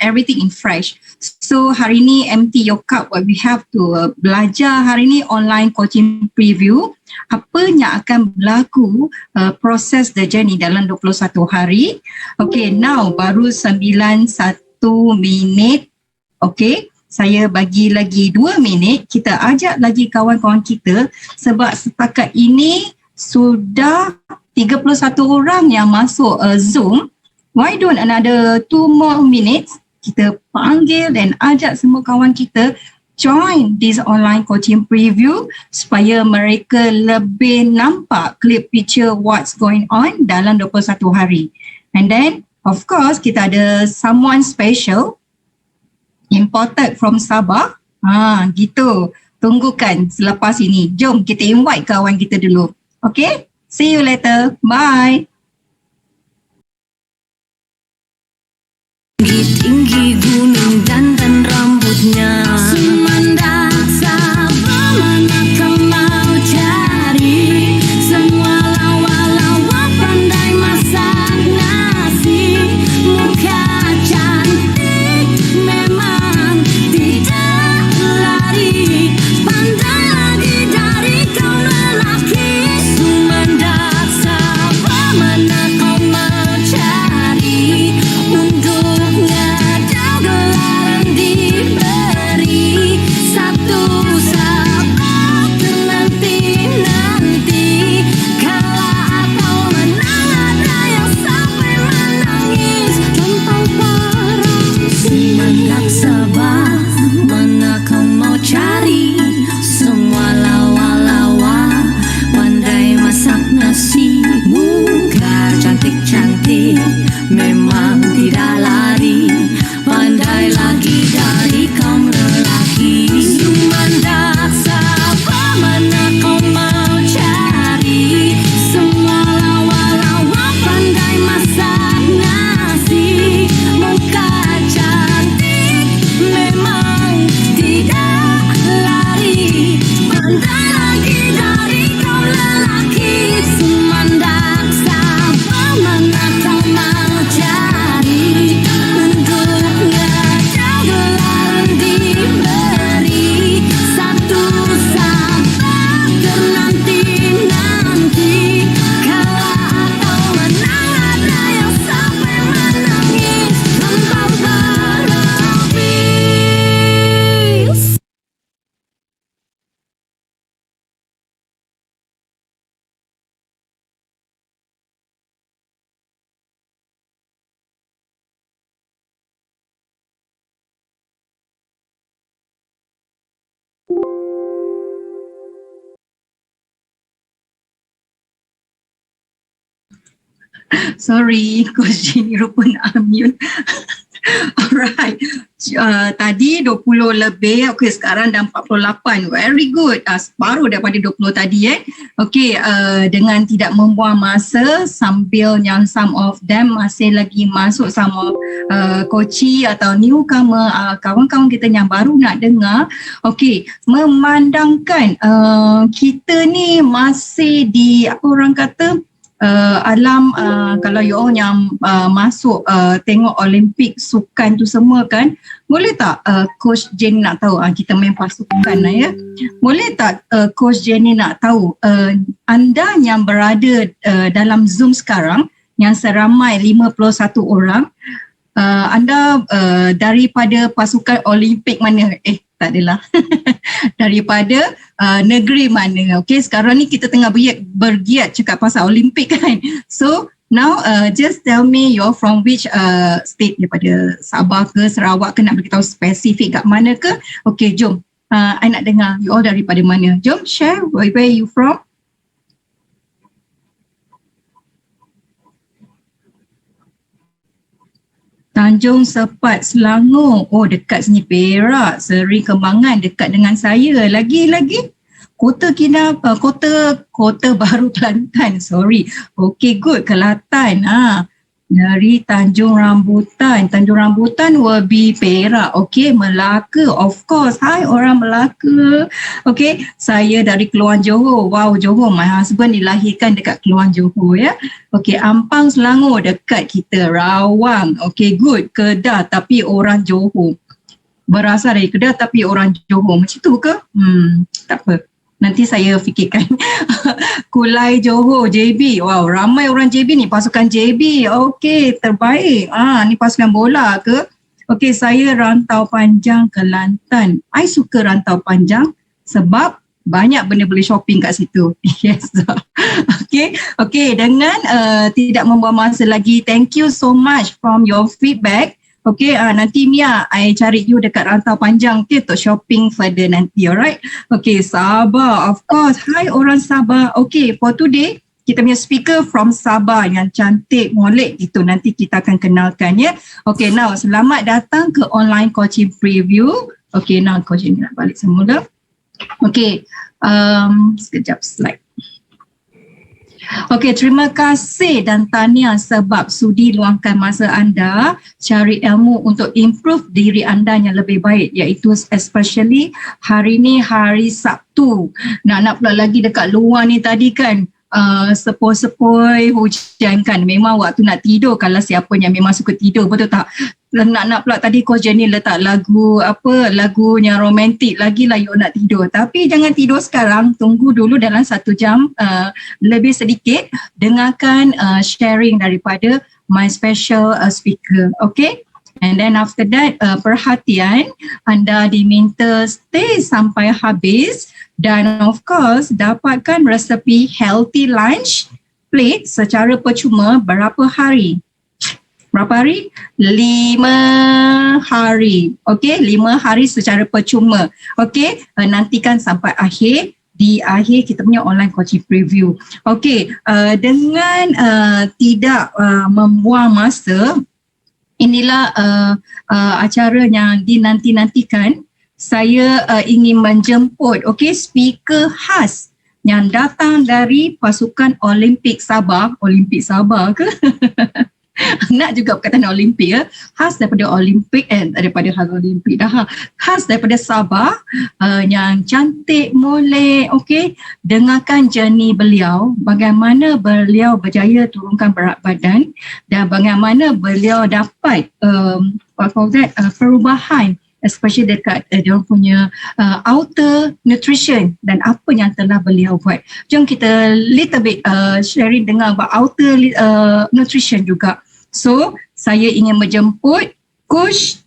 everything in fresh. So hari ni empty your cup, what we have to belajar hari ni online coaching preview. Apa yang akan berlaku proses the journey dalam 21 hari. Okay, now baru 91 minit. Okay, saya bagi lagi 2 minit. Kita ajak lagi kawan-kawan kita sebab setakat ini sudah 31 orang yang masuk Zoom. Why don't another 2 more minutes? Kita panggil dan ajak semua kawan kita join this online coaching preview supaya mereka lebih nampak clear picture what's going on dalam 21 hari. And then, of course, kita ada someone special imported from Sabah. Gitu. Tunggukan selepas ini. Jom kita invite kawan kita dulu. Okay? See you later. Bye. Tinggi gunung dan rambutnya Sumanda Sabah, mana kau mau cari? Semua lawa-lawa pandai masak nasi. Muka cantik memang tidak lari. Pandai lagi dari kau lelaki. Sumanda Sabah, mana kau mau cari? Untuknya jauh gelaran diberi. Satu sabak nanti-nanti. Kalah atau menang ada yang sampai menangis. Contoh parah Semangat Sabah, mana kau mau cari? Semua lawa-lawa pandai masak nasi. Muka cantik-cantik memang tidak lari. Pandai lagi dari kaum lelaki. Sumanda Sabah, mana kau mau cari? Semua lawa-lawa pandai masak nasi. Muka cantik memang tidak lari. Pandai lagi dari kaum lelaki. Sumanda Sabah, mana kau mau cari? Untuknya jauh gelaran diberi. Satu sabak ternanti-nanti. Kalah atau menang ada yang sampai menangis. Lembah berlapis. Sorry, Coach Jenny rupanya unmute. Alright. Tadi 20 lebih, okay, sekarang dah 48. Very good. Separuh daripada 20 tadi Okay, dengan tidak membuang masa sambil yang some of them masih lagi masuk sama coachee atau newcomer, kawan-kawan kita yang baru nak dengar. Okay, memandangkan kita ni masih di apa orang kata alam kalau you all yang masuk tengok Olimpik sukan tu semua kan, boleh tak Coach Jenny nak tahu, kita main pasukan ya, boleh tak Coach Jenny nak tahu anda yang berada dalam Zoom sekarang yang seramai 51 orang, anda daripada pasukan Olimpik mana? Tak adalah. Daripada negeri mana? Okay, sekarang ni kita tengah bergiat cakap pasal Olimpik kan. So now just tell me you're from which state, daripada Sabah ke Sarawak ke, nak beritahu spesifik kat mana ke? Okay, jom. I nak dengar you all daripada mana. Jom share where you from. Tanjung Sepat, Selangor. Oh, dekat sini Perak. Seri Kembangan dekat dengan saya. Lagi-lagi Kota Kinabalu, Kota Baru Kelantan. Sorry. Okay, good. Kelantan. dari Tanjung Rambutan. Tanjung Rambutan will be Perak. Okay, Melaka. Of course. Hai orang Melaka. Okay, saya dari Keluang Johor. Wow, Johor. My husband dilahirkan dekat Keluang Johor ya. Okay, Ampang Selangor dekat kita. Rawang. Okay, good. Kedah tapi orang Johor. Berasal dari Kedah tapi orang Johor. Macam tu ke? Tak apa. Nanti saya fikirkan. Kulai Johor, JB. Wow, ramai orang JB ni. Pasukan JB. Okey, terbaik. Ni pasukan bola ke? Okey, saya rantau panjang ke Kelantan. I suka rantau panjang sebab banyak benda boleh shopping kat situ. Yes. Okey, dengan tidak membuang masa lagi, thank you so much from your feedback. Okay, nanti Mia, I cari you dekat rantau panjang, okay, untuk shopping further nanti, alright? Okay, Sabah, of course. Hai orang Sabah. Okay, for today, kita punya speaker from Sabah yang cantik, molek gitu. Nanti kita akan kenalkan ya. Okay, now selamat datang ke online coaching preview. Okay, now coaching nak balik semula. Okay, sekejap slide. Okey, terima kasih dan tahniah sebab sudi luangkan masa anda cari ilmu untuk improve diri anda yang lebih baik, iaitu especially hari ni hari Sabtu. Nak pula lagi dekat luar ni tadi kan, sepoi-sepoi hujan kan, memang waktu nak tidur kalau siapa yang memang suka tidur, betul tak? Nak pula tadi Coach Jenny letak lagunya romantik lagi lah you nak tidur. Tapi jangan tidur sekarang, tunggu dulu dalam 1 jam lebih sedikit, dengarkan sharing daripada my special speaker. Okay? And then after that, perhatian, anda diminta stay sampai habis dan of course dapatkan resepi healthy lunch plate secara percuma berapa hari? Berapa hari? 5 hari. Okey, 5 hari secara percuma. Okey, nantikan sampai akhir. Di akhir kita punya online coaching preview. Okey, dengan tidak membuang masa, inilah acara yang dinanti-nantikan. Saya ingin menjemput speaker khas yang datang dari pasukan Olimpik Sabah. Olimpik Sabah ke? Nak juga perkataan Olimpik ya. Khas daripada Olimpik daripada khas Olimpik dah. Khas daripada Sabah, yang cantik, molek. Okey, dengarkan journey beliau, bagaimana beliau berjaya turunkan berat badan dan bagaimana beliau dapat perubahan, especially dekat dia punya outer nutrition dan apa yang telah beliau buat. Jom kita little bit sharing dengar about outer nutrition juga. So, saya ingin menjemput Coach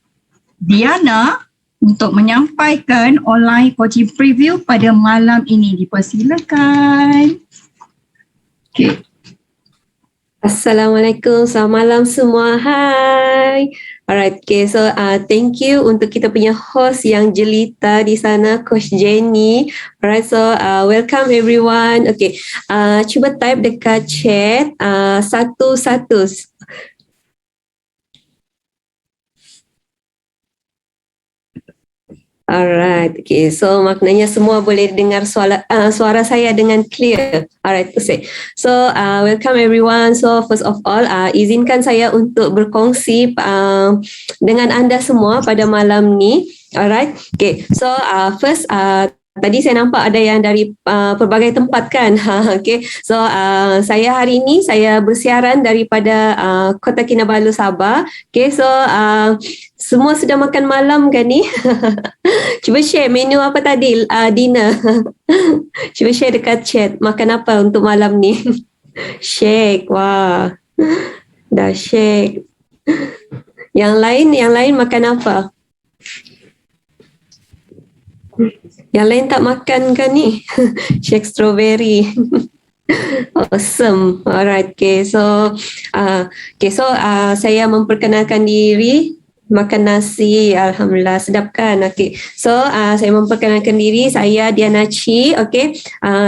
Diana untuk menyampaikan online coaching preview pada malam ini. Dipersilakan. Okay. Assalamualaikum, selamat malam semua. Hai. Alright, okay, so thank you untuk kita punya host yang jelita di sana, Coach Jenny. Alright, so welcome everyone. Okay, cuba type dekat chat 11. Alright, okay, so maknanya semua boleh dengar suara saya dengan clear. Alright, okay. So welcome everyone. So first of all, izinkan saya untuk berkongsi dengan anda semua pada malam ni. Alright, okay. So first, tadi saya nampak ada yang dari pelbagai tempat kan. Okay. So saya hari ini saya bersiaran daripada Kota Kinabalu, Sabah. Okay, so semua sudah makan malam kan ni? Cuba share menu apa tadi dinner. Cuba share dekat chat makan apa untuk malam ni. Shake. Wah. Dah shake. Yang lain makan apa? Yang lain tak makan kan ni? Shake strawberry. Awesome. Alright. Okay. So, saya memperkenalkan diri. Makan nasi, alhamdulillah sedap kan. Okay. So saya memperkenalkan diri, saya Diana Chi. Okay.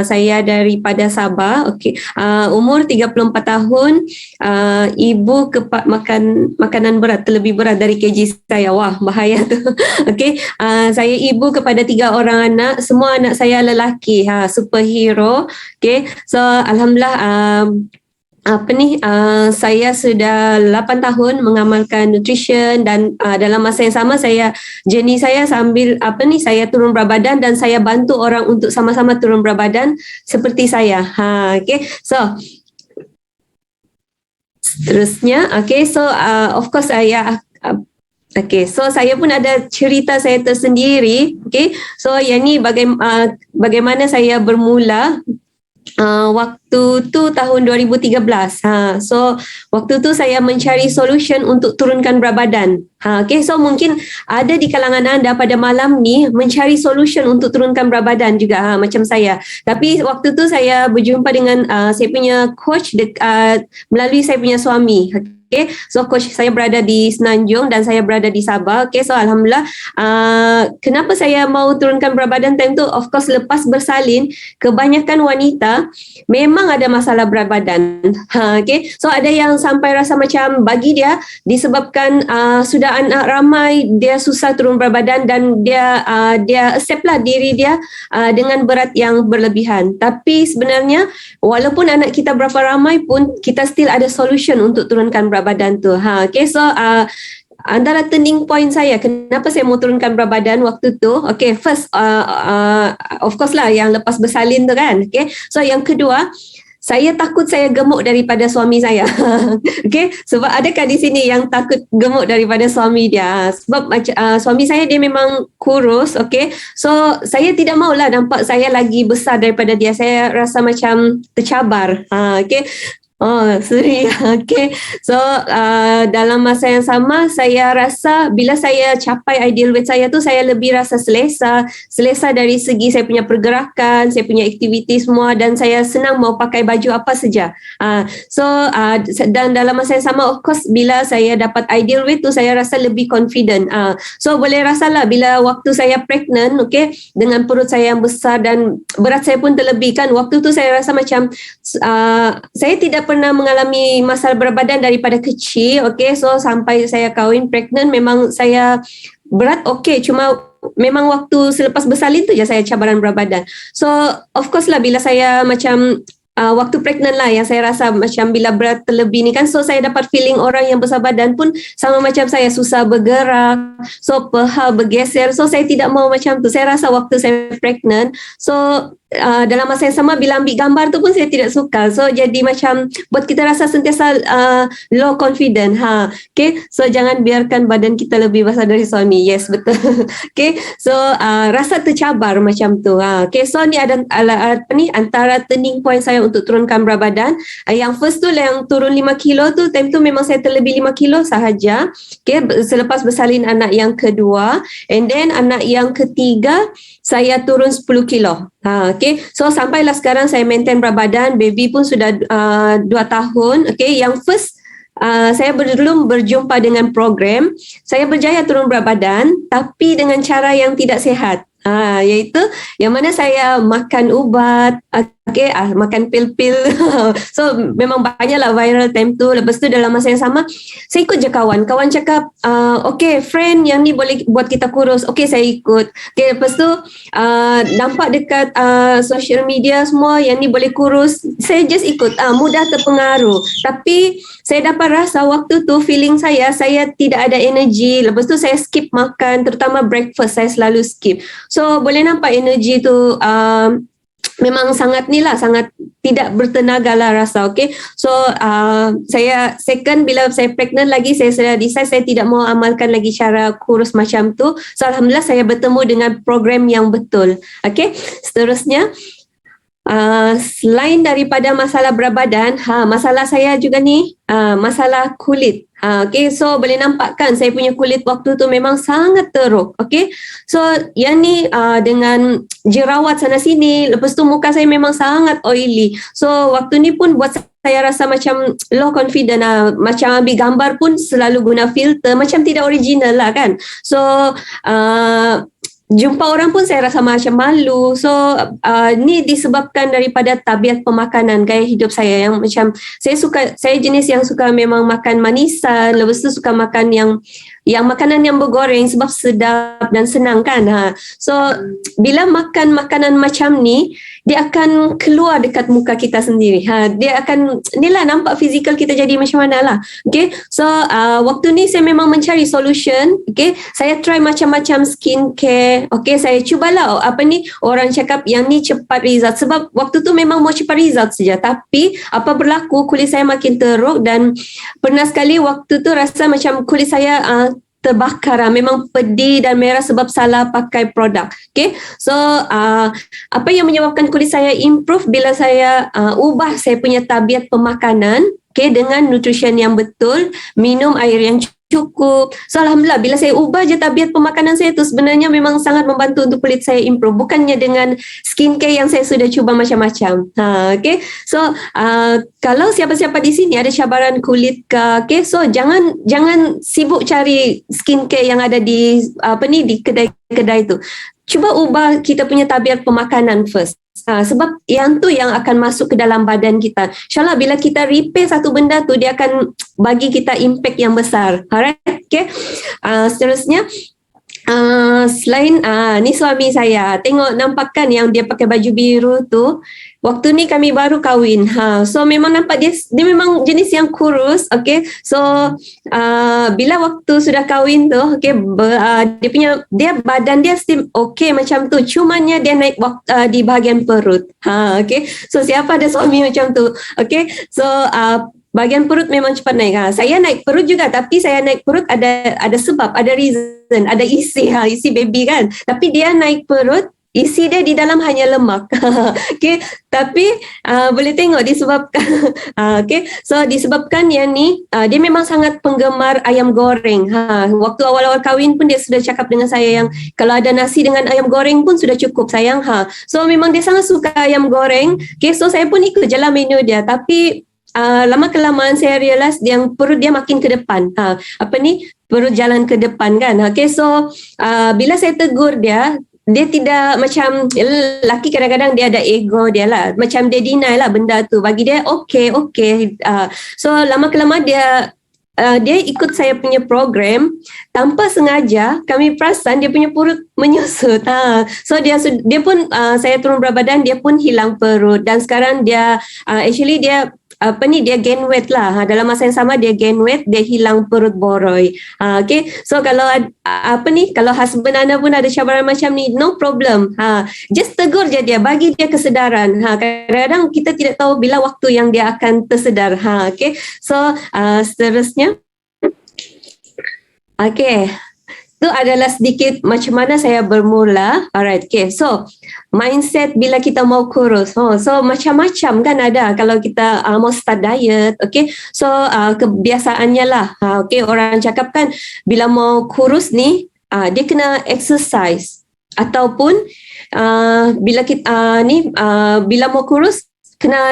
Saya daripada Sabah. Okay. Umur 34 tahun. Ibu makan makanan berat, terlebih berat dari kg saya. Wah, bahaya tu. Okay. Saya ibu kepada 3 orang anak. Semua anak saya lelaki. Superhero. Okay. So alhamdulillah saya sudah 8 tahun mengamalkan nutrition dan dalam masa yang sama journey saya sambil saya turun berat badan dan saya bantu orang untuk sama-sama turun berat badan seperti saya. Okay. So seterusnya, of course saya so saya pun ada cerita saya tersendiri. Okay, so yang ni bagaimana saya bermula. Waktu tu tahun 2013. So waktu tu saya mencari solution untuk turunkan berat badan. So mungkin ada di kalangan anda pada malam ni mencari solution untuk turunkan berat badan juga macam saya. Tapi waktu tu saya berjumpa dengan saya punya coach melalui saya punya suami. Okay, so coach saya berada di Semenanjung dan saya berada di Sabah. Okay, so alhamdulillah. Kenapa saya mau turunkan berat badan time tu? Of course lepas bersalin, kebanyakan wanita memang ada masalah berat badan. Okay, so ada yang sampai rasa macam bagi dia disebabkan sudah anak ramai, dia susah turun berat badan dan dia accept lah diri dia dengan berat yang berlebihan. Tapi sebenarnya walaupun anak kita berapa ramai pun kita still ada solution untuk turunkan berat badan tu. Okay, so antara turning point saya kenapa saya mau turunkan berat badan waktu tu, okay, first of course lah yang lepas bersalin tu kan. Okay, so yang kedua, saya takut saya gemuk daripada suami saya. Okay, sebab adakah di sini yang takut gemuk daripada suami dia? Sebab suami saya dia memang kurus. Okay, so saya tidak maulah nampak saya lagi besar daripada dia. Saya rasa macam tercabar. Okay. Oh, sorry. Okay. So, dalam masa yang sama, saya rasa bila saya capai ideal weight saya tu, saya lebih rasa selesa dari segi saya punya pergerakan, saya punya aktiviti semua dan saya senang mau pakai baju apa saja. Dan dalam masa yang sama, of course, bila saya dapat ideal weight tu, saya rasa lebih confident. So, boleh rasalah bila waktu saya pregnant, okay, dengan perut saya yang besar dan berat saya pun terlebih kan, waktu tu saya rasa macam saya tidak pernah mengalami masalah berat badan daripada kecil. Okay, so sampai saya kahwin pregnant memang saya berat okay, cuma memang waktu selepas bersalin tu je saya cabaran berat badan. So of course lah bila saya macam waktu pregnant lah yang saya rasa macam bila berat terlebih ni kan, so saya dapat feeling orang yang besar badan pun sama macam saya, susah bergerak, so peha bergeser, so saya tidak mau macam tu. Saya rasa waktu saya pregnant, so dalam masa yang sama bila ambil gambar tu pun saya tidak suka, so jadi macam buat kita rasa sentiasa low confident. Okay, so jangan biarkan badan kita lebih besar dari suami. Yes, betul. Okay, so rasa tercabar macam tu. Okay, so ni ada antara turning point saya untuk turunkan berat badan. Yang first tu yang turun 5 kilo tu, time tu memang saya terlebih 5 kilo sahaja. Okay, selepas bersalin anak yang kedua, and then anak yang ketiga saya turun 10 kilo. Okay, so sampailah sekarang saya maintain berat badan, baby pun sudah 2 tahun. Okay, yang first saya belum berjumpa dengan program, saya berjaya turun berat badan tapi dengan cara yang tidak sihat. Iaitu yang mana saya makan ubat, okay, makan pil-pil. So memang banyaklah viral time tu. Lepas tu dalam masa yang sama saya ikut je kawan cakap okay friend yang ni boleh buat kita kurus, okay saya ikut. Okay, lepas tu nampak dekat social media semua yang ni boleh kurus, saya just ikut, mudah terpengaruh. Tapi saya dapat rasa waktu tu feeling saya tidak ada energi. Lepas tu saya skip makan, terutama breakfast saya selalu skip. So boleh nampak energi tu memang sangat tidak bertenaga lah rasa. Okay, so saya second bila saya pregnant lagi, saya sudah decide saya tidak mau amalkan lagi cara kurus macam tu. So alhamdulillah saya bertemu dengan program yang betul. Okay, seterusnya selain daripada masalah berat badan, masalah saya juga ni masalah kulit. Okay, so boleh nampak kan saya punya kulit waktu tu memang sangat teruk. Okay, so yang ni dengan jerawat sana sini, lepas tu muka saya memang sangat oily. So waktu ni pun buat saya rasa macam low confident macam ambil gambar pun selalu guna filter, macam tidak original lah kan. So jumpa orang pun saya rasa macam malu. So ni disebabkan daripada tabiat pemakanan, gaya hidup saya yang macam saya jenis yang suka memang makan manisan, lepas tu suka makan yang makanan yang bergoreng sebab sedap dan senang kan. So bila makan makanan macam ni, dia akan keluar dekat muka kita sendiri. Dia akan, inilah nampak fizikal kita jadi macam mana lah. Okay, so waktu ni saya memang mencari solution. Okay, saya try macam-macam skincare. Okay, saya cubalah orang cakap yang ni cepat result. Sebab waktu tu memang mau cepat result saja. Tapi apa berlaku, kulit saya makin teruk dan pernah sekali waktu tu rasa macam kulit saya terbakar, memang pedih dan merah sebab salah pakai produk. Okay, so apa yang menyebabkan kulit saya improve bila saya ubah saya punya tabiat pemakanan, okay, dengan nutrition yang betul, minum air yang cukup. So alhamdulillah bila saya ubah je tabiat pemakanan saya tu, sebenarnya memang sangat membantu untuk kulit saya improve, bukannya dengan skincare yang saya sudah cuba macam-macam. Okay, so kalau siapa-siapa di sini ada cabaran kulit ke, okay, so jangan sibuk cari skincare yang ada di di kedai-kedai tu. Cuba ubah kita punya tabiat pemakanan first. Sebab yang tu yang akan masuk ke dalam badan kita. InsyaAllah bila kita repair satu benda tu, dia akan bagi kita impact yang besar. Alright, okay. Seterusnya, selain ni suami saya, tengok nampakkan yang dia pakai baju biru tu. Waktu ni kami baru kahwin. So memang nampak dia memang jenis yang kurus. Okay, so bila waktu sudah kahwin tu, okay, dia badan dia still okay macam tu. Cumanya dia naik di bahagian perut. Okay, so siapa ada suami macam tu? Okay, so bahagian perut memang cepat naik. Saya naik perut juga, tapi saya naik perut ada sebab, ada reason, ada isi baby kan. Tapi dia naik perut, isi dia di dalam hanya lemak. Okay, tapi boleh tengok disebabkan okay, so disebabkan yang ni dia memang sangat penggemar ayam goreng. Waktu awal-awal kahwin pun dia sudah cakap dengan saya yang kalau ada nasi dengan ayam goreng pun sudah cukup sayang. So memang dia sangat suka ayam goreng. Okay, so saya pun ikut jalan menu dia, tapi lama kelamaan saya realise yang perut dia makin ke depan. Perut jalan ke depan kan. Okay, so bila saya tegur dia tidak macam lelaki, kadang-kadang dia ada ego dia lah, macam dia deny lah benda tu, bagi dia okay. So lama kelamaan dia ikut saya punya program, tanpa sengaja kami perasan dia punya perut menyusut. So dia pun saya turun berat badan, dia pun hilang perut, dan sekarang dia actually dia dia gain weight lah. Dalam masa yang sama dia gain weight, dia hilang perut boroi. Okay, so kalau kalau husband anda pun ada cabaran macam ni, no problem. Just tegur je dia, bagi dia kesedaran. Kadang-kadang kita tidak tahu bila waktu yang dia akan tersedar. Okay, so seterusnya, okay, itu adalah sedikit macam mana saya bermula. Alright, okay. So mindset bila kita mau kurus. So macam-macam kan ada kalau kita mau start diet. Okay, so kebiasaannya lah. Okay, orang cakap kan bila mau kurus ni, dia kena exercise. Ataupun bila kita bila mau kurus kena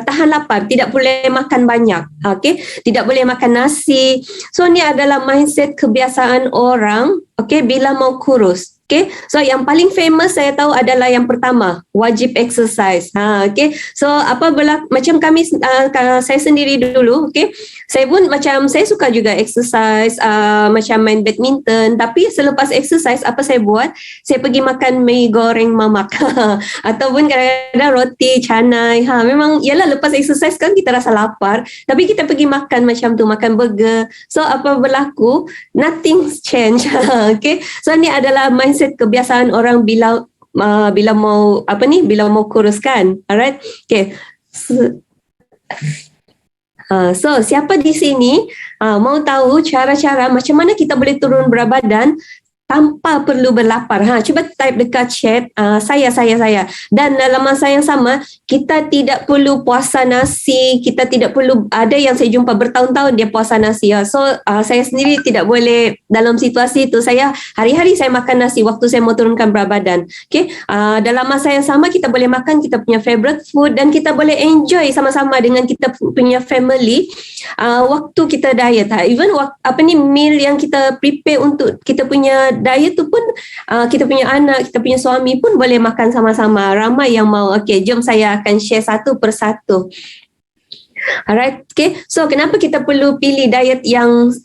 tahan lapar, tidak boleh makan banyak. Okay, tidak boleh makan nasi. So ni adalah mindset kebiasaan orang, okay, bila mau kurus. Okay, so yang paling famous saya tahu adalah yang pertama, wajib exercise. Okay, so macam kami, saya sendiri dulu, okay, saya pun macam saya suka juga exercise, macam main badminton. Tapi selepas exercise apa saya buat? Saya pergi makan mie goreng mamak ataupun kadang-kadang roti canai. Memang yalah, lepas exercise kan kita rasa lapar, tapi kita pergi makan macam tu, makan burger. So apa berlaku? Nothing's change. Okay, so ni adalah mindset kebiasaan orang bila mau kuruskan. Alright, okay. So siapa di sini mau tahu cara-cara macam mana kita boleh turun berat badan tanpa perlu berlapar? Cuba type dekat chat saya. Dan dalam masa yang sama, kita tidak perlu puasa nasi, kita tidak perlu, ada yang saya jumpa bertahun-tahun dia puasa nasi. So saya sendiri tidak boleh dalam situasi itu. Saya hari-hari saya makan nasi waktu saya mau turunkan berat badan. Okay, dalam masa yang sama kita boleh makan kita punya favorite food dan kita boleh enjoy sama-sama dengan kita punya family waktu kita diet. Even meal yang kita prepare untuk kita punya diet tu pun, kita punya anak, kita punya suami pun boleh makan sama-sama. Ramai yang mau. Okay, jom saya akan share satu persatu. Alright, okay. So kenapa kita perlu pilih diet yang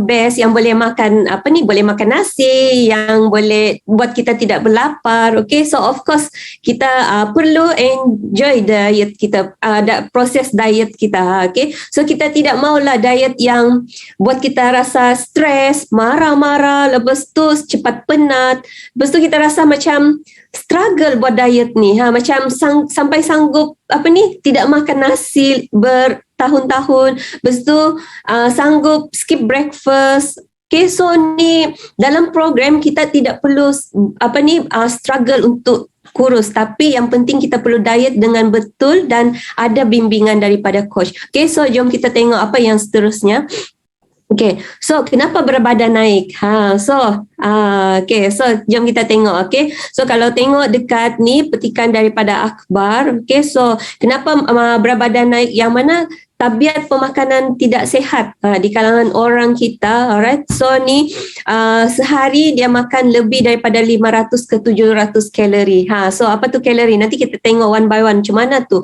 best, yang boleh makan boleh makan nasi, yang boleh buat kita tidak berlapar. Okay, so of course kita perlu enjoy diet kita, proses diet kita. Okay, so kita tidak maulah diet yang buat kita rasa stres, marah-marah, lepas tu cepat penat, lepas tu kita rasa macam struggle buat diet ni, macam sampai sanggup tidak makan nasi bertahun-tahun, lepas tu sanggup skip breakfast. Okay, so ni dalam program kita tidak perlu struggle untuk kurus, tapi yang penting kita perlu diet dengan betul dan ada bimbingan daripada coach. Okay, so jom kita tengok apa yang seterusnya. Okay, so kenapa berat badan naik? Okay, so jom kita tengok. Okay, so kalau tengok dekat ni petikan daripada akhbar. Okay, so kenapa berat badan naik? Yang mana tabiat pemakanan tidak sihat di kalangan orang kita. Alright, so ni sehari dia makan lebih daripada 500 ke 700 kalori. So apa tu kalori? Nanti kita tengok one by one macam mana tu.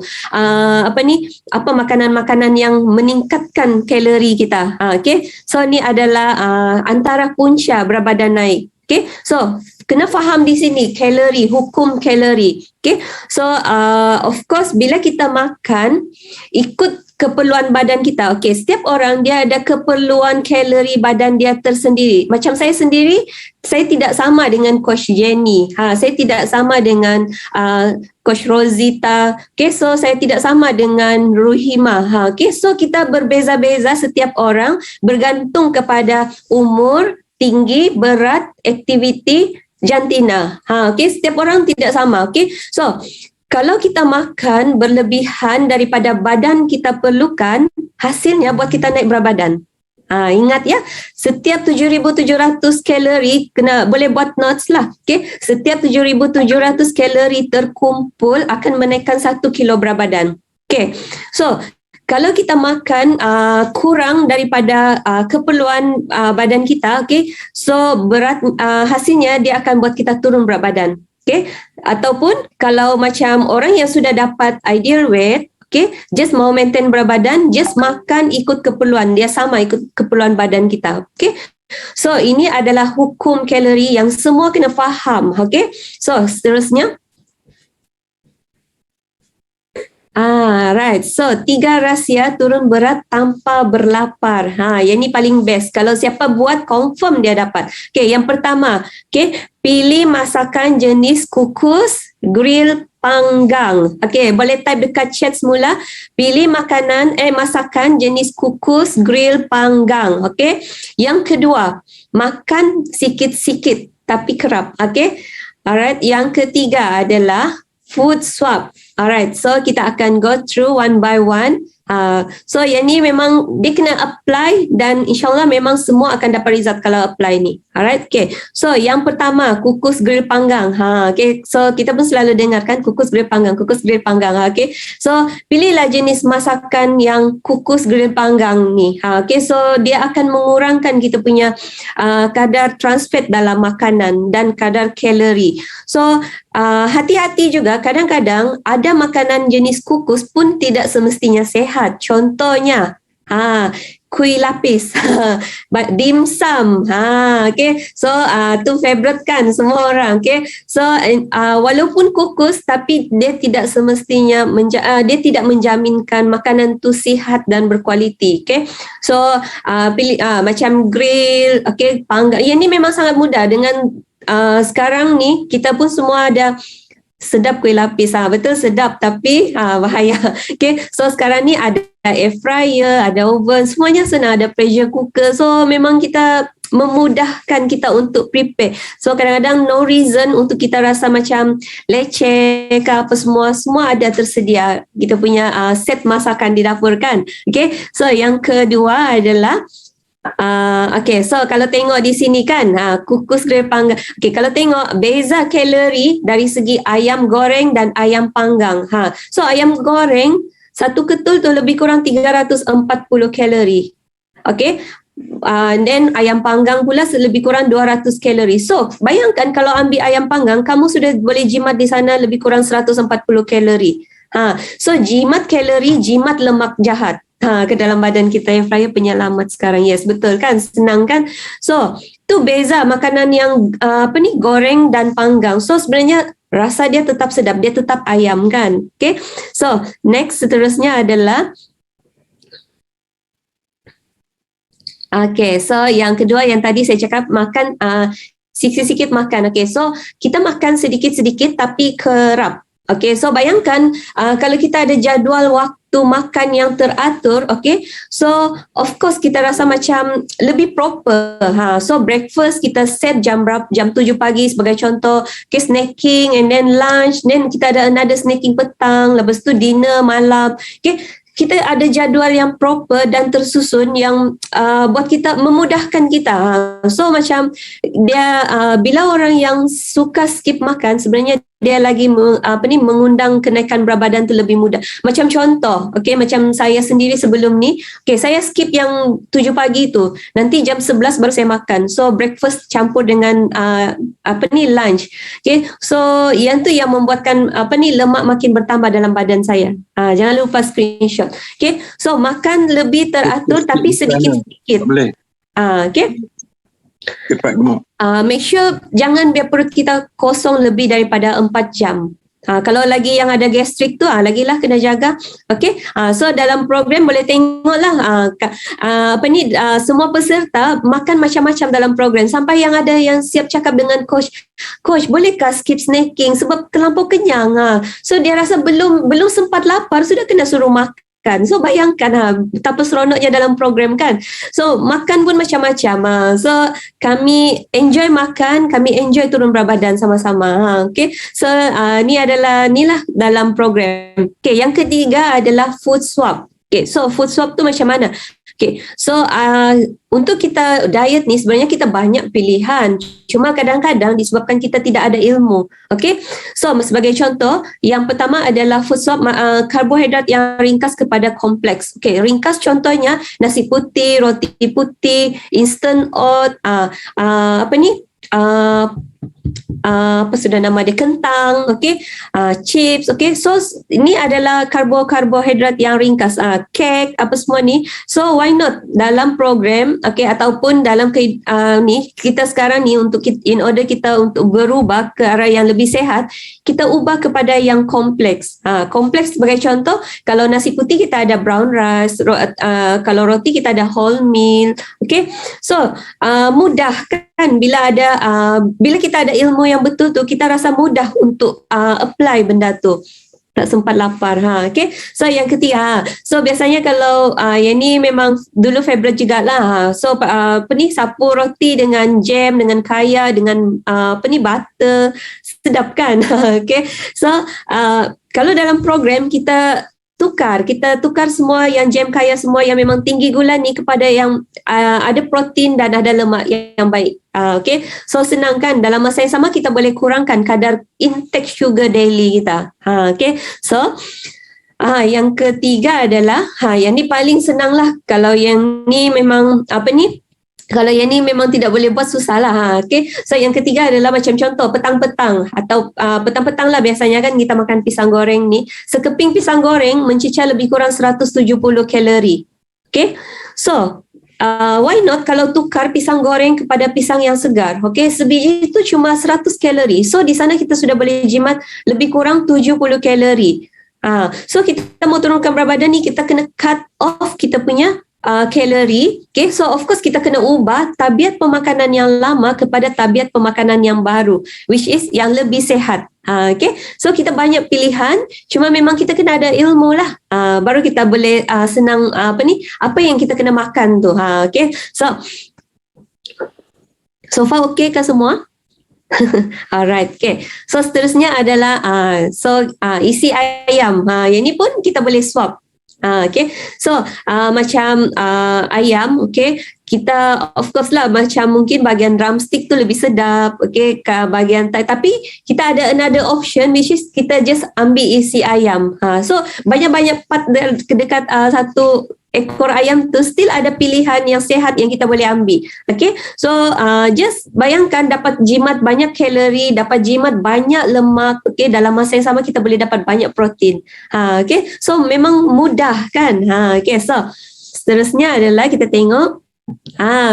Apa makanan-makanan yang meningkatkan kalori kita. Okay, so ni adalah antara punca berat badan naik. Okay, so kena faham di sini kalori, hukum kalori. Okay, so of course bila kita makan ikut keperluan badan kita. Okey, setiap orang dia ada keperluan kalori badan dia tersendiri. Macam saya sendiri, saya tidak sama dengan Coach Jenny. Saya tidak sama dengan Coach Rosita. Okey, so saya tidak sama dengan Ruhima. Okey, so kita berbeza-beza setiap orang bergantung kepada umur, tinggi, berat, aktiviti, jantina. Okey, setiap orang tidak sama. Okey, so kalau kita makan berlebihan daripada badan kita perlukan, hasilnya buat kita naik berat badan. Ingat ya, setiap 7,700 kalori boleh buat notes lah. Okay? Setiap 7,700 kalori terkumpul akan menaikkan 1 kilo berat badan. Okay. So kalau kita makan kurang daripada keperluan badan kita, okay, so hasilnya dia akan buat kita turun berat badan. Okay, ataupun kalau macam orang yang sudah dapat ideal weight, okay, just mau maintain berat badan, just makan ikut keperluan, dia sama ikut keperluan badan kita. Okay, so ini adalah hukum kalori yang semua kena faham. Okay, so seterusnya. Right. So 3 rahsia turun berat tanpa berlapar. Yang ni paling best. Kalau siapa buat, confirm dia dapat. Okay, yang pertama, okay, pilih masakan jenis kukus, grill, panggang. Okay, boleh type dekat chat semula. Pilih masakan jenis kukus, grill, panggang. Okay. Yang kedua, makan sikit-sikit tapi kerap. Okay. Alright. Yang ketiga adalah food swap. Alright, so kita akan go through one by one. So yang ni memang dia kena apply dan insyaAllah memang semua akan dapat result kalau apply ni. Alright, okay. So yang pertama, kukus grill panggang. Okay. So kita pun selalu dengarkan kukus grill panggang, kukus grill panggang. Okay. So pilihlah jenis masakan yang kukus grill panggang ni. Okay. So dia akan mengurangkan kita punya kadar trans fat dalam makanan dan kadar kalori. So hati-hati juga, kadang-kadang ada makanan jenis kukus pun tidak semestinya sehat. Contohnya, kuih lapis, dimsum. Okay. So tu favorite kan semua orang. Okay. So walaupun kukus tapi dia tidak semestinya dia tidak menjaminkan makanan tu sihat dan berkualiti. Okay. So pilih macam grill, okay, panggang. Yang ni memang sangat mudah dengan sekarang ni kita pun semua ada sedap kuih lapis. Betul sedap tapi bahaya. Okay. So sekarang ni ada air fryer, ada oven, semuanya senang, ada pressure cooker. So memang kita memudahkan kita untuk prepare. So kadang-kadang no reason untuk kita rasa macam leceh ke apa, semua ada tersedia. Kita punya set masakan di dapur kan. Okay. So yang kedua adalah okay, so kalau tengok di sini kan, kukus grill panggang. Okay, kalau tengok beza kalori dari segi ayam goreng dan ayam panggang. So ayam goreng satu ketul tu lebih kurang 340 kalori. Okay, and then ayam panggang pula lebih kurang 200 kalori. So bayangkan kalau ambil ayam panggang, kamu sudah boleh jimat di sana lebih kurang 140 kalori. So jimat kalori, jimat lemak jahat ke dalam badan kita. Air fryer penyelamat sekarang. Yes, betul kan? Senang kan? So tu beza makanan yang goreng dan panggang. So sebenarnya rasa dia tetap sedap, dia tetap ayam kan. Okay, so next seterusnya adalah so yang kedua yang tadi saya cakap makan sikit-sikit makan. So kita makan sedikit-sedikit tapi kerap. So bayangkan kalau kita ada jadual waktu makan yang teratur, so of course kita rasa macam lebih proper. So breakfast kita set jam 7 pagi sebagai contoh, snacking and then lunch, then kita ada another snacking petang, lepas tu dinner malam. Kita ada jadual yang proper dan tersusun yang buat kita memudahkan kita. So macam dia bila orang yang suka skip makan sebenarnya dia lagi mengundang kenaikan berat badan tu lebih mudah. Macam contoh, macam saya sendiri sebelum ni, saya skip yang 7 pagi tu. Nanti jam 11 baru saya makan. So breakfast campur dengan lunch. So yang tu yang membuatkan lemak makin bertambah dalam badan saya. Jangan lupa screenshot. So makan lebih teratur tapi sedikit-sedikit. Boleh. Cepat gemuk. Make sure jangan biar perut kita kosong lebih daripada 4 jam. Kalau lagi yang ada gastrik tu lagilah kena jaga. So dalam program boleh tengoklah semua peserta makan macam-macam dalam program, sampai yang ada yang siap cakap dengan coach bolehkah skip snacking sebab terlampau kenyang. So dia rasa belum sempat lapar sudah kena suruh makan. So bayangkan betapa seronoknya dalam program kan. So makan pun macam-macam. So kami enjoy makan, kami enjoy turun berat badan sama-sama. So inilah dalam program. Yang ketiga adalah food swap. So food swap tu macam mana? So untuk kita diet ni sebenarnya kita banyak pilihan. Cuma kadang-kadang disebabkan kita tidak ada ilmu. So sebagai contoh, yang pertama adalah food swap, karbohidrat yang ringkas kepada kompleks. Ringkas contohnya nasi putih, roti putih, instant oat, sudah nama dia, kentang, chips, so ini adalah karbohidrat yang ringkas, kek, apa semua ni. So why not dalam program, ataupun dalam ni kita sekarang ni in order kita untuk berubah ke arah yang lebih sehat, kita ubah kepada yang kompleks. Kompleks sebagai contoh, kalau nasi putih kita ada brown rice, kalau roti kita ada wholemeal. So mudah kan bila kita ada ilmu yang betul tu, kita rasa mudah untuk apply benda tu. Tak sempat lapar. So yang ketiga, so biasanya kalau yang ni memang dulu favorite jugalah. So sapu roti dengan jam, dengan kaya, dengan butter, sedap kan. So kalau dalam program kita tukar semua yang jam kaya, semua yang memang tinggi gula ni kepada yang ada protein dan ada lemak yang baik. So senang kan, dalam masa yang sama kita boleh kurangkan kadar intake sugar daily kita. So yang ketiga adalah yang ni paling senang lah. Kalau yang ni memang kalau yang ni memang tidak boleh buat, susah lah. So yang ketiga adalah macam contoh petang-petang atau petang-petang lah biasanya kan kita makan pisang goreng ni. Sekeping pisang goreng mencecah lebih kurang 170 kalori. So why not kalau tukar pisang goreng kepada pisang yang segar. Sebiji itu cuma 100 kalori. So di sana kita sudah boleh jimat lebih kurang 70 kalori. So kita mau turunkan berat badan ni, kita kena cut off kita punya kalori. So of course kita kena ubah tabiat pemakanan yang lama kepada tabiat pemakanan yang baru, which is yang lebih sehat. So kita banyak pilihan, cuma memang kita kena ada ilmu lah, baru kita boleh senang apa yang kita kena makan tu. So far okay ke semua? Alright, so seterusnya adalah isi ayam. Yang ni pun kita boleh swap. So macam ayam, kita of course lah macam mungkin bahagian drumstick tu lebih sedap, okay, bahagian tapi kita ada another option which is kita just ambil isi ayam. So banyak-banyak part dekat satu ekor ayam tu still ada pilihan yang sihat yang kita boleh ambil. Okay, so just bayangkan dapat jimat banyak kalori, dapat jimat banyak lemak, okay, dalam masa yang sama kita boleh dapat banyak protein. Okay, so memang mudah kan. Okay, so seterusnya adalah kita tengok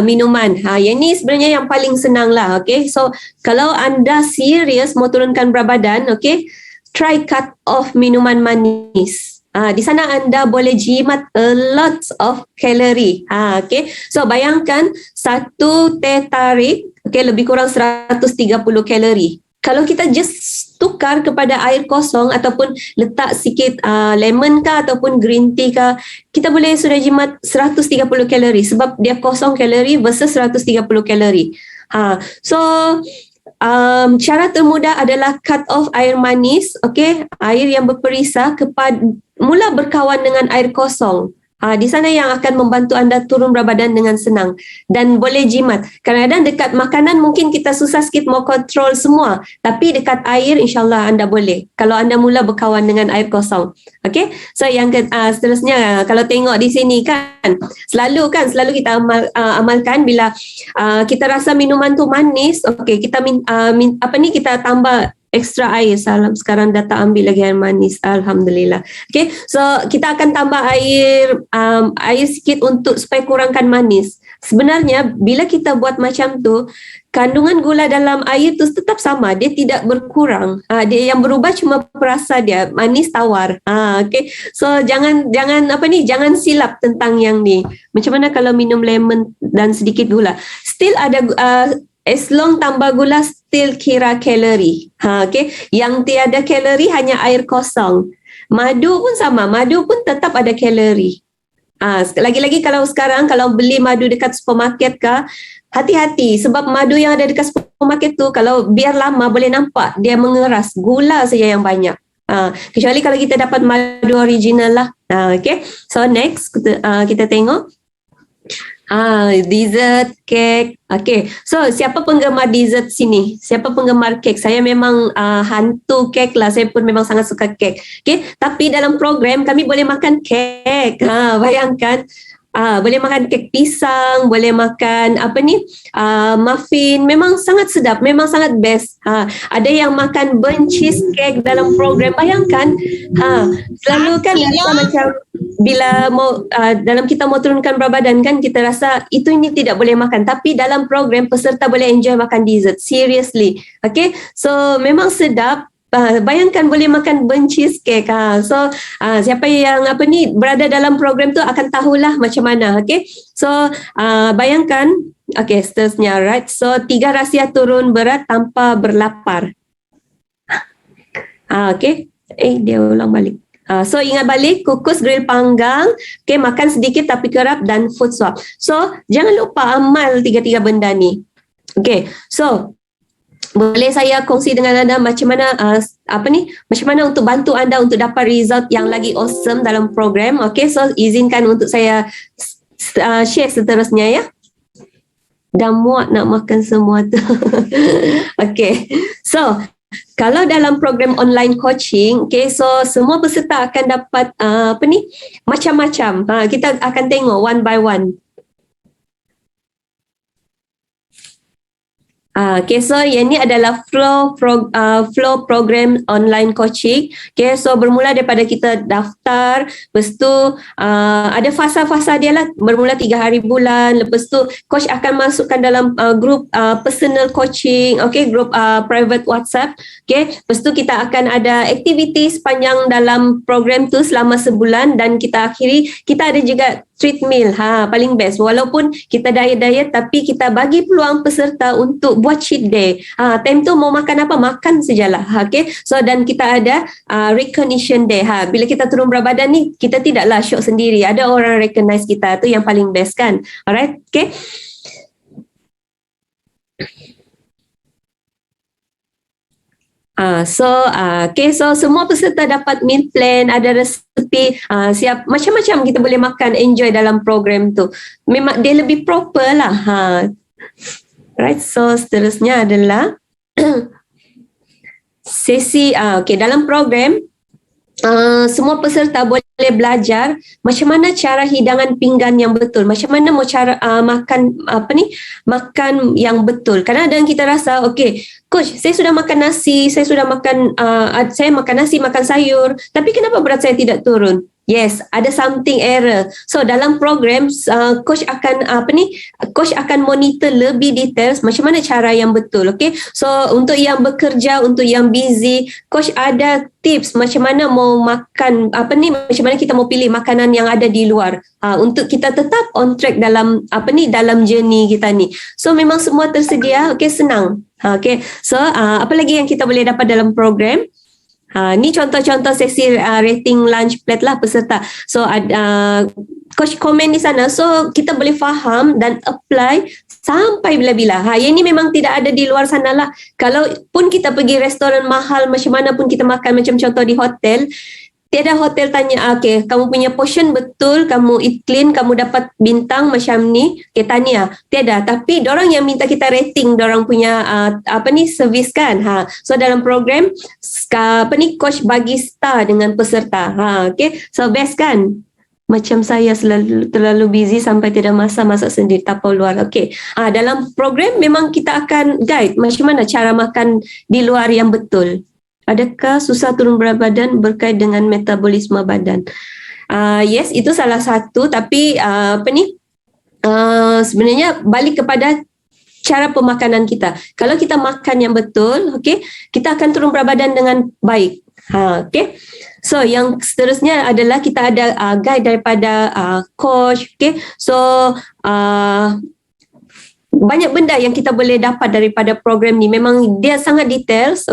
minuman. Yang ni sebenarnya yang paling senang lah. Okay, so kalau anda serius mau turunkan berat badan, okay, try cut off minuman manis. Di sana anda boleh jimat a lot of kalori. Okay, so bayangkan satu teh tarik, okay, lebih kurang 130 kalori. Kalau kita just tukar kepada air kosong ataupun letak sikit lemon ke ataupun green tea ke, kita boleh sudah jimat 130 kalori sebab dia kosong kalori versus 130 kalori. So cara termudah adalah cut off air manis, okay, air yang berperisa mula berkawan dengan air kosong. Di sana yang akan membantu anda turun berat badan dengan senang dan boleh jimat. Kadang-kadang dekat makanan mungkin kita susah sikit mau kontrol semua, tapi dekat air insyaAllah anda boleh kalau anda mula berkawan dengan air kosong. Okay, so yang seterusnya kalau tengok di sini kan selalu kita amalkan bila kita rasa minuman tu manis, okay, kita kita tambah extra air. Sekarang dah tak ambil lagi air manis, alhamdulillah. Okay, so kita akan tambah air sikit untuk supaya kurangkan manis. Sebenarnya bila kita buat macam tu, kandungan gula dalam air tu tetap sama, dia tidak berkurang. Dia yang berubah cuma perasa dia manis tawar. Okay, so jangan silap tentang yang ni. Macam mana kalau minum lemon dan sedikit gula, still ada as long tambah gula still kira kalori. Okay, yang tiada kalori hanya air kosong. Madu pun sama, madu pun tetap ada kalori. Lagi-lagi kalau sekarang kalau beli madu dekat supermarket ke, hati-hati sebab madu yang ada dekat supermarket tu kalau biar lama boleh nampak dia mengeras, gula saja yang banyak. Kecuali kalau kita dapat madu original lah. Okay, so next kita tengok dessert, cake. Okay, so siapa penggemar dessert sini? Siapa penggemar kek? Saya memang hantu kek lah. Saya pun memang sangat suka kek. Okay, tapi dalam program kami boleh makan kek. Bayangkan, boleh makan kek pisang, boleh makan muffin. Memang sangat sedap, memang sangat best. Ada yang makan burnt cheesecake dalam program. Bayangkan, selalu kan rasa macam bila dalam kita mau turunkan berat badan kan, kita rasa ini tidak boleh makan, tapi dalam program peserta boleh enjoy makan dessert. Seriously. Okay, so memang sedap. Bayangkan boleh makan burnt cheesecake. So siapa yang berada dalam program tu akan tahulah macam mana. Okay, so bayangkan. Okay, seterusnya, right? So 3 rahsia turun berat tanpa berlapar. Okay, dia ulang balik. So ingat balik, kukus, grill panggang, okay, makan sedikit tapi kerap, dan food swap. So jangan lupa amal 3 benda ni. Okay, so boleh saya kongsi dengan anda macam mana macam mana untuk bantu anda untuk dapat result yang lagi awesome dalam program. Okay, so izinkan untuk saya share seterusnya ya. Dah muak nak makan semua tu. Okay, so kalau dalam program online coaching, okay, so semua peserta akan dapat macam-macam. Kita akan tengok one by one. Okay, so yang ni adalah flow program online coaching. Okay, so bermula daripada kita daftar, lepas tu ada fasa-fasa dia lah, bermula 3 hari bulan, lepas tu coach akan masukkan dalam group personal coaching, okay, group private WhatsApp. Okay, lepas tu kita akan ada aktiviti sepanjang dalam program tu selama sebulan, dan kita ada juga treat meal, paling best. Walaupun kita diet tapi kita bagi peluang peserta untuk buat cheat day. Time tu mau makan apa, makan sajalah. Okay, so dan kita ada recognition day. Bila kita turun berat badan ni, kita tidaklah syok sendiri, ada orang recognize kita, tu yang paling best kan. Alright, okay. So semua peserta dapat meal plan, ada resepi, siap macam-macam kita boleh makan, enjoy dalam program tu. Memang dia lebih proper lah. Right, so seterusnya adalah sesi dalam program semua peserta boleh belajar macam mana cara hidangan pinggan yang betul, macam mana mau cara makan makan yang betul. Kadang-kadang kita rasa coach, saya sudah makan nasi, saya makan nasi, makan sayur, tapi kenapa berat saya tidak turun? Yes, ada something error. So dalam program coach akan monitor lebih details macam mana cara yang betul. So untuk yang bekerja, untuk yang busy, coach ada tips macam mana mau makan macam mana kita mau pilih makanan yang ada di luar untuk kita tetap on track dalam dalam journey kita ni. So memang semua tersedia, senang. So apa lagi yang kita boleh dapat dalam program? Ni contoh-contoh sesi rating lunch plate lah peserta. So coach komen di sana, so kita boleh faham dan apply sampai bila-bila. Yang ni memang tidak ada di luar sana lah. Kalau pun kita pergi restoran mahal, macam mana pun kita makan, macam contoh di hotel, tiada hotel tanya, kamu punya portion betul, kamu eat clean, kamu dapat bintang macam ni, tanya. Tiada. Tapi dorang yang minta kita rating dorang punya servis kan. So dalam program coach bagi star dengan peserta. So best kan? Macam saya terlalu busy sampai tidak masa masak sendiri, tapau luar. Dalam program memang kita akan guide macam mana cara makan di luar yang betul. Adakah susah turun berat badan berkait dengan metabolisme badan? Yes, itu salah satu, tapi sebenarnya balik kepada cara pemakanan kita. Kalau kita makan yang betul, kita akan turun berat badan dengan baik. So yang seterusnya adalah kita ada guide daripada coach. So banyak benda yang kita boleh dapat daripada program ni. Memang dia sangat details.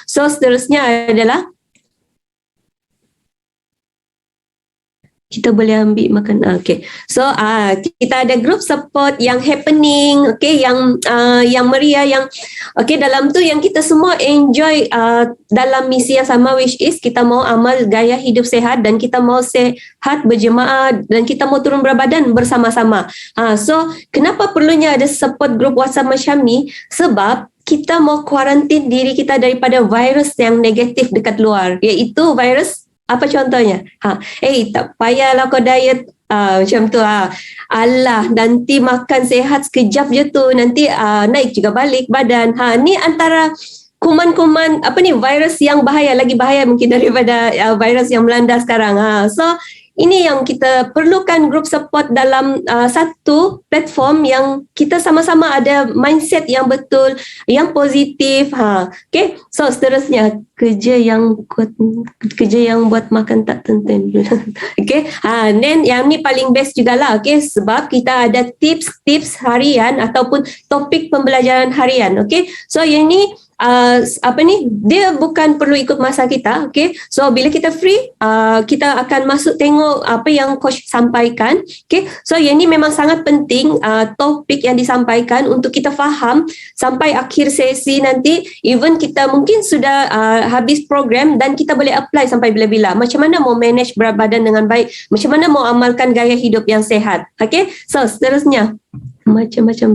So seterusnya adalah kita boleh ambil makan. So kita ada group support yang happening, yang meriah, yang dalam tu yang kita semua enjoy dalam misi yang sama, which is kita mau amal gaya hidup sehat dan kita mau sehat berjemaah dan kita mau turun berat badan bersama-sama. So kenapa perlunya ada support group WhatsApp macam ni? Sebab kita mau kuarantin diri kita daripada virus yang negatif dekat luar, iaitu virus apa contohnya? Tak payahlah kau diet macam tu. Alah, nanti makan sehat sekejap je tu, nanti naik juga balik badan. Ni antara kuman-kuman virus yang bahaya, lagi bahaya mungkin daripada virus yang melanda sekarang. So ini yang kita perlukan group support dalam satu platform yang kita sama-sama ada mindset yang betul, yang positif. So seterusnya kerja yang buat makan tak tenten. Then yang ni paling best jugalah. Sebab kita ada tips harian ataupun topik pembelajaran harian. So yang ni dia bukan perlu ikut masa kita. So bila kita free, kita akan masuk tengok apa yang coach sampaikan. So yang ni memang sangat penting, topik yang disampaikan untuk kita faham sampai akhir sesi nanti. Even kita mungkin sudah habis program dan kita boleh apply sampai bila-bila. Macam mana mau manage berat badan dengan baik, macam mana mau amalkan gaya hidup yang sehat. So seterusnya macam-macam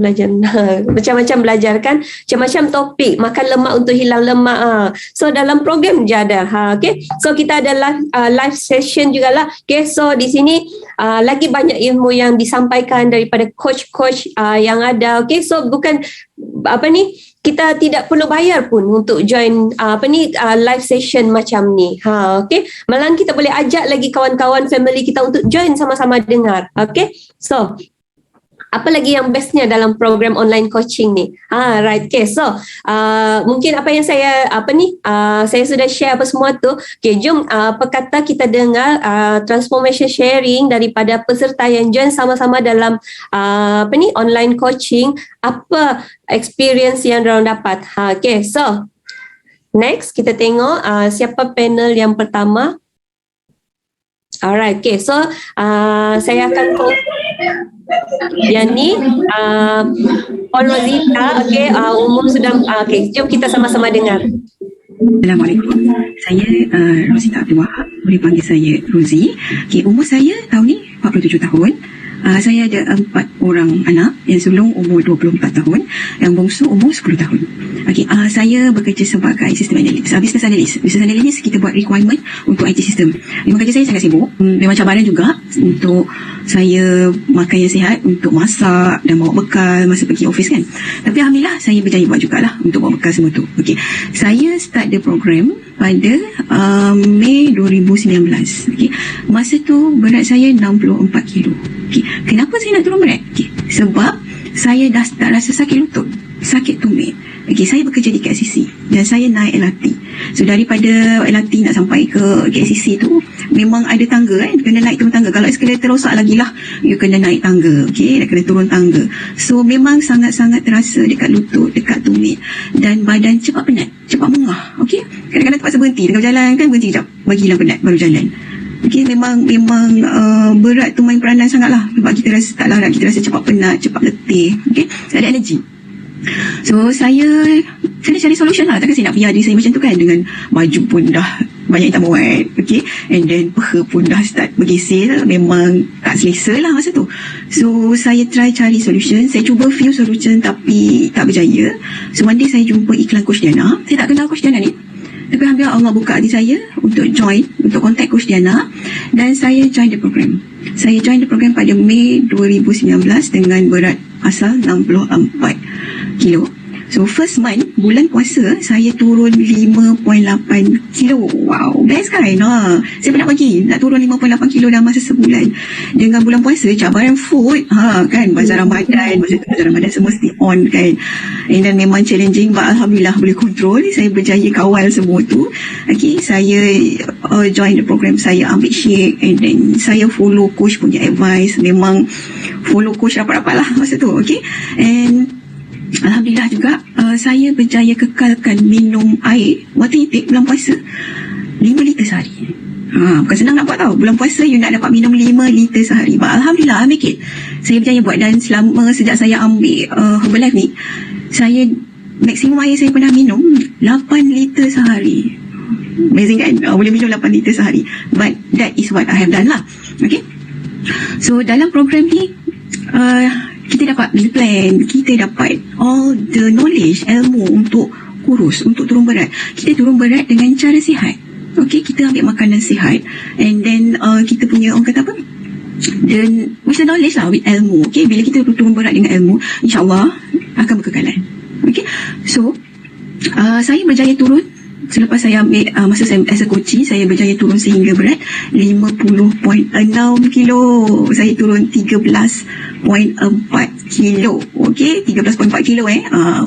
belajar kan, macam-macam topik, makan lemak untuk hilang lemak. So dalam program je ada. So kita ada live session jugalah. So di sini lagi banyak ilmu yang disampaikan daripada coach-coach yang ada. So bukan kita tidak perlu bayar pun untuk join live session macam ni. Malahan kita boleh ajak lagi kawan-kawan family kita untuk join sama-sama dengar. So apa lagi yang bestnya dalam program online coaching ni? Right. So mungkin apa yang saya saya sudah share apa semua tu. Jom apa kata kita dengar transformation sharing daripada peserta yang join sama-sama dalam online coaching. Apa experience yang diorang dapat? So next kita tengok siapa panel yang pertama. Alright. So saya akan yang ni Paul Rosita, umur sudah jom kita sama-sama dengar. Assalamualaikum. Saya Rosita Abdul Wahab. Boleh panggil saya Rosie. Okay, umur saya tahun ni 47 tahun. Saya ada 4 orang anak. Yang sulung umur 24 tahun. Yang bongsu umur 10 tahun. Okay, saya bekerja sebagai sistem analis. Business analyst. Business analyst kita buat requirement untuk IT system. Memang kerja saya sangat sibuk. Memang cabaran juga untuk saya makan yang sihat, untuk masak dan bawa bekal masa pergi office kan. Tapi Alhamdulillah saya berjaya buat jugalah untuk bawa bekal semua tu. Okay. Saya start the program pada Mei 2019. Okay. Masa tu berat saya 64 kilo. Okay. Kenapa saya nak turun berat? Okay. Sebab saya dah tak rasa sakit lutut, sakit tumit. Okay, saya bekerja di KLCC dan saya naik LRT. So daripada LRT nak sampai ke KLCC tu memang ada tangga kan, kena naik turun tangga. Kalau eskalator rosak lagi lah, you kena naik tangga. Okay, kena turun tangga. So memang sangat-sangat terasa dekat lutut, dekat tumit, dan badan cepat penat, cepat mengah. Okay, kadang-kadang terpaksa berhenti tengah berjalan kan, berhenti sekejap, bagilah penat baru jalan. Okay, memang berat tu main peranan sangat lah. Sebab kita rasa tak larat, kita rasa cepat penat, cepat letih. Okay, tak ada energi. So saya cari solution lah. Takkan saya nak biar diri saya macam tu kan, dengan baju pun dah banyak yang tak muat. Okay, and then peha pun dah start bergeser. Memang tak selesa lah masa tu. So saya try cari solution. Saya cuba few solution tapi tak berjaya. So one day saya jumpa iklan Coach Diana. Saya tak kenal Coach Diana ni, tapi Alhamdulillah Allah buka hati saya untuk join, untuk contact Coach Diana, dan saya join the program. Saya join the program pada Mei 2019 dengan berat asal 64 kilo. So first month, bulan puasa, saya turun 5.8 kilo. Wow, best kan? Saya pernah bagi nak turun 5.8 kilo dalam masa sebulan. Dengan bulan puasa, cabaran food, kan, bazar Ramadan, masa tu bazar Ramadan semua mesti on kan. And then memang challenging, but Alhamdulillah boleh control. Saya berjaya kawal semua tu. Okay, saya join the program, saya ambil shake, and then saya follow coach punya advice. Memang follow coach rapat-rapat lah masa tu. Okay, and Alhamdulillah juga saya berjaya kekalkan minum air, water intake bulan puasa 5 liter sehari. Bukan senang nak buat tau. Bulan puasa you nak dapat minum 5 liter sehari. But Alhamdulillah I make it. Saya berjaya buat, dan selama sejak saya ambil Herbalife ni, saya maksimum air saya pernah minum 8 liter sehari. Amazing kan? Boleh minum 8 liter sehari. But that is what I have done lah. Okay, so dalam program ni kita dapat meal plan, kita dapat all the knowledge, ilmu untuk kurus, untuk turun berat. Kita turun berat dengan cara sihat. Okay, kita ambil makanan sihat, and then kita punya, orang kata apa, dan with the knowledge lah, with ilmu. Okay, bila kita turun berat dengan ilmu, insyaAllah akan berkekalan. Okay, so saya berjaya turun. Selepas saya ambil masa saya as a coaching, saya berjaya turun sehingga berat 50.6 kilo. Saya turun 13.4 kilo. Okey, 13.4 kilo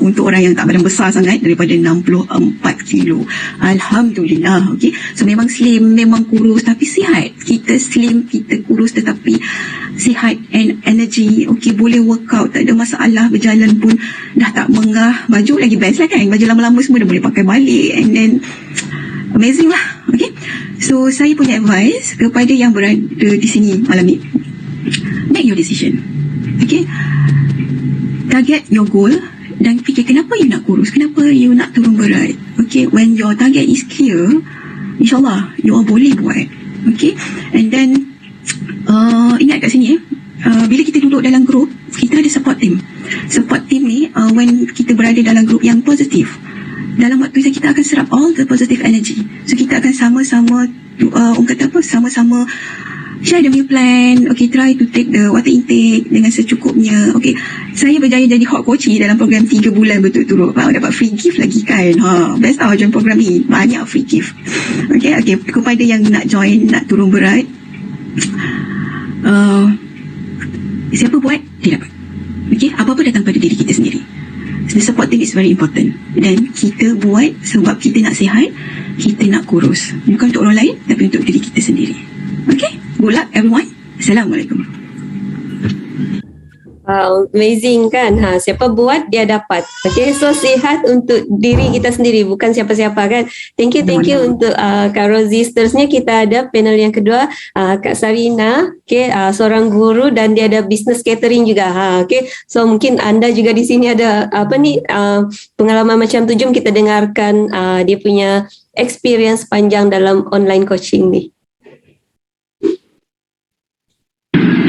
untuk orang yang tak badan besar sangat, daripada 64 kilo. Alhamdulillah. Okey, so memang slim, memang kurus tapi sihat. Kita slim, kita kurus tetapi sihat and energy. Okey, boleh workout, tak ada masalah. Berjalan pun dah tak mengah. Baju lagi best lah kan, baju lama-lama semua dah boleh pakai balik, and then amazing lah. Okay, so saya punya advice kepada yang berada di sini malam ni, make your decision. Okay, target your goal dan fikir kenapa you nak kurus, kenapa you nak turun berat. Okay, when your target is clear, insyaAllah you all boleh buat. Okay, and then ingat kat sini bila kita duduk dalam group, kita ada support team. Support team ni when kita berada dalam group yang positif, dalam waktu itu kita akan serap all the positive energy. So kita akan sama-sama orang kata apa, sama-sama share the meal plan. Okay, try to take the water intake dengan secukupnya. Okay, saya berjaya jadi hot coach dalam program 3 bulan berturut-turut. Dapat free gift lagi kan. Best tau join program ni, banyak free gift. Okay, kepada yang nak join, nak turun berat, siapa buat, dia dapat. Okay, apa-apa datang pada diri kita sendiri. The support team is very important. Dan kita buat sebab kita nak sihat, kita nak kurus. Bukan untuk orang lain, tapi untuk diri kita sendiri. Okay, good luck everyone. Assalamualaikum. Amazing kan? Siapa buat dia dapat. Okay, so sihat untuk diri kita sendiri, bukan siapa-siapa kan. Thank you untuk Kak Rosie. Seterusnya kita ada panel yang kedua, Kak Sarina, okay, seorang guru dan dia ada business catering juga. Okay, so mungkin anda juga di sini ada pengalaman macam tu. Jom kita dengarkan dia punya experience panjang dalam online coaching ni.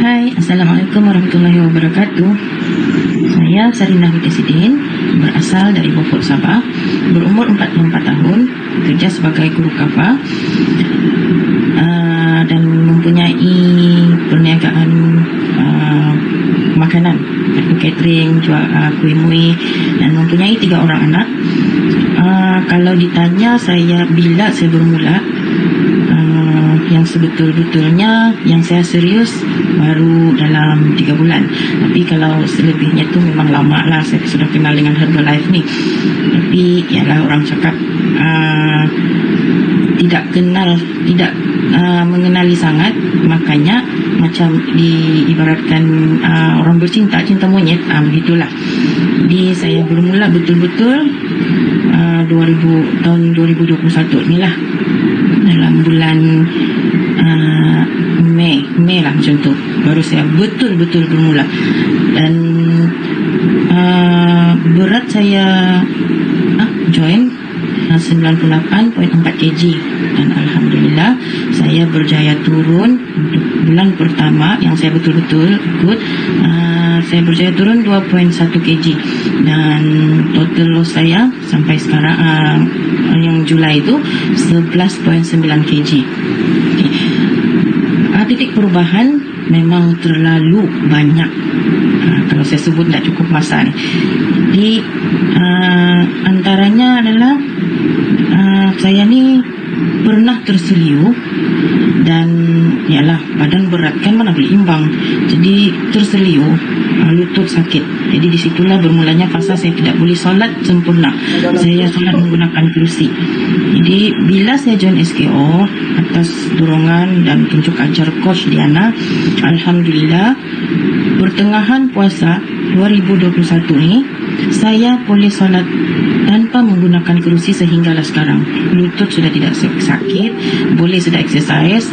Hai, Assalamualaikum warahmatullahi wabarakatuh. Saya Sarina Hutisidin, berasal dari Beaufort, Sabah, berumur 44 tahun, bekerja sebagai guru kafah dan mempunyai perniagaan makanan, catering, jual kuih-muih, dan mempunyai 3 orang anak. Kalau ditanya saya bila saya bermula, yang sebetul-betulnya yang saya serius baru dalam 3 bulan. Tapi kalau selebihnya tu memang lama lah saya sudah kenal dengan Herbalife ni. Tapi ialah orang cakap tidak mengenali sangat, makanya macam diibaratkan orang bercinta, cinta monyet, begitulah. Jadi saya bermula betul-betul tahun 2021 ni lah, dalam bulan Mei lah macam tu, baru saya betul-betul bermula. Dan berat saya join 98.4 kg dan Alhamdulillah saya berjaya turun untuk bulan pertama yang saya betul-betul ikut. Saya berjaya turun 2.1 kg dan total loss saya sampai sekarang yang Julai itu 11.9 kg. Okay. Titik perubahan memang terlalu banyak. Kalau saya sebut tidak cukup masa ni. Jadi antaranya adalah saya ni pernah terseliu dan ialah badan berat kan mana boleh imbang, jadi terseliu, lutut sakit. Jadi disitulah bermulanya fasa saya tidak boleh solat sempurna, saya solat menggunakan kerusi. Jadi bila saya join SKO atas dorongan dan tunjuk ajar coach Diana, Alhamdulillah pertengahan puasa 2021 ni saya boleh solat tanpa menggunakan kerusi sehinggalah sekarang. Lutut sudah tidak sakit, boleh sudah exercise.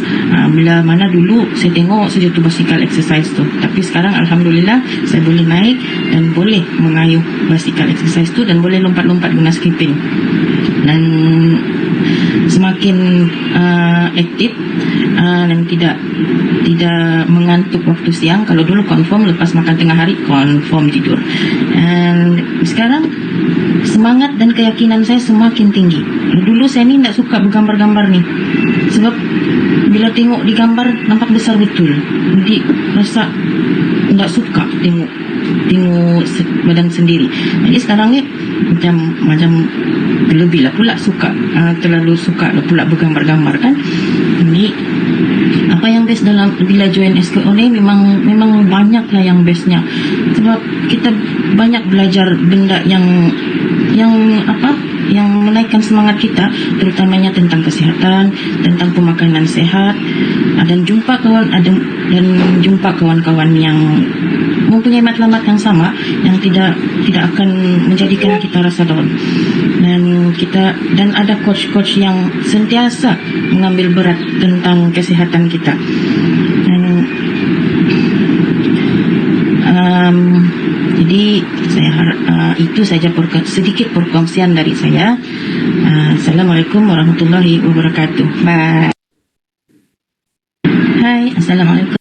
Bila mana dulu saya tengok saja tu basikal exercise tu, tapi sekarang Alhamdulillah saya boleh naik dan boleh mengayuh basikal exercise tu dan boleh lompat-lompat guna skipping dan semakin aktif dan tidak mengantuk waktu siang. Kalau dulu confirm lepas makan tengah hari confirm tidur. Dan sekarang semangat dan keyakinan saya semakin tinggi. Dulu saya ni tak suka bergambar-gambar ni, sebab bila tengok di gambar nampak besar betul, jadi rasa tak suka tengok badan sendiri. Jadi sekarang ni macam lebih lah pula suka, terlalu suka lah pula bergambar-gambar kan. Jadi apa yang best dalam bila join SKO ni memang banyak lah yang bestnya, sebab kita banyak belajar benda yang menaikkan semangat kita, terutamanya tentang kesihatan, tentang pemakanan sehat, dan jumpa kawan-kawan yang mempunyai matlamat yang sama, yang tidak akan menjadikan kita rasa down. Dan ada coach-coach yang sentiasa mengambil berat tentang kesihatan kita. Jadi saya harap itu saja sedikit perkongsian dari saya. Assalamualaikum warahmatullahi wabarakatuh. Bye. Hai, Assalamualaikum.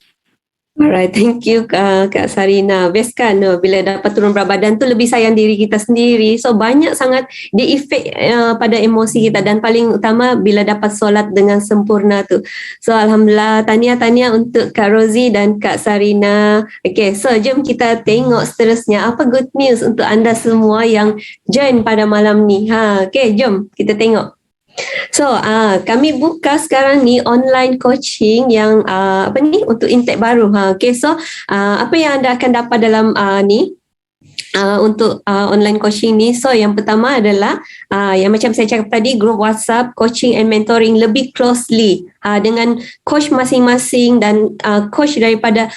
Alright, thank you Kak Sarina. Best kan bila dapat turun berat badan tu lebih sayang diri kita sendiri. So banyak sangat dia efek pada emosi kita, dan paling utama bila dapat solat dengan sempurna tu. So Alhamdulillah, tahniah untuk Kak Rosie dan Kak Sarina. Okay, so jom kita tengok seterusnya apa good news untuk anda semua yang join pada malam ni. Okay, jom kita tengok. So kami buka sekarang ni online coaching yang untuk intake baru. Okay, so apa yang anda akan dapat dalam untuk online coaching ni. So yang pertama adalah yang macam saya cakap tadi, group WhatsApp coaching and mentoring lebih closely. dengan coach masing-masing dan coach daripada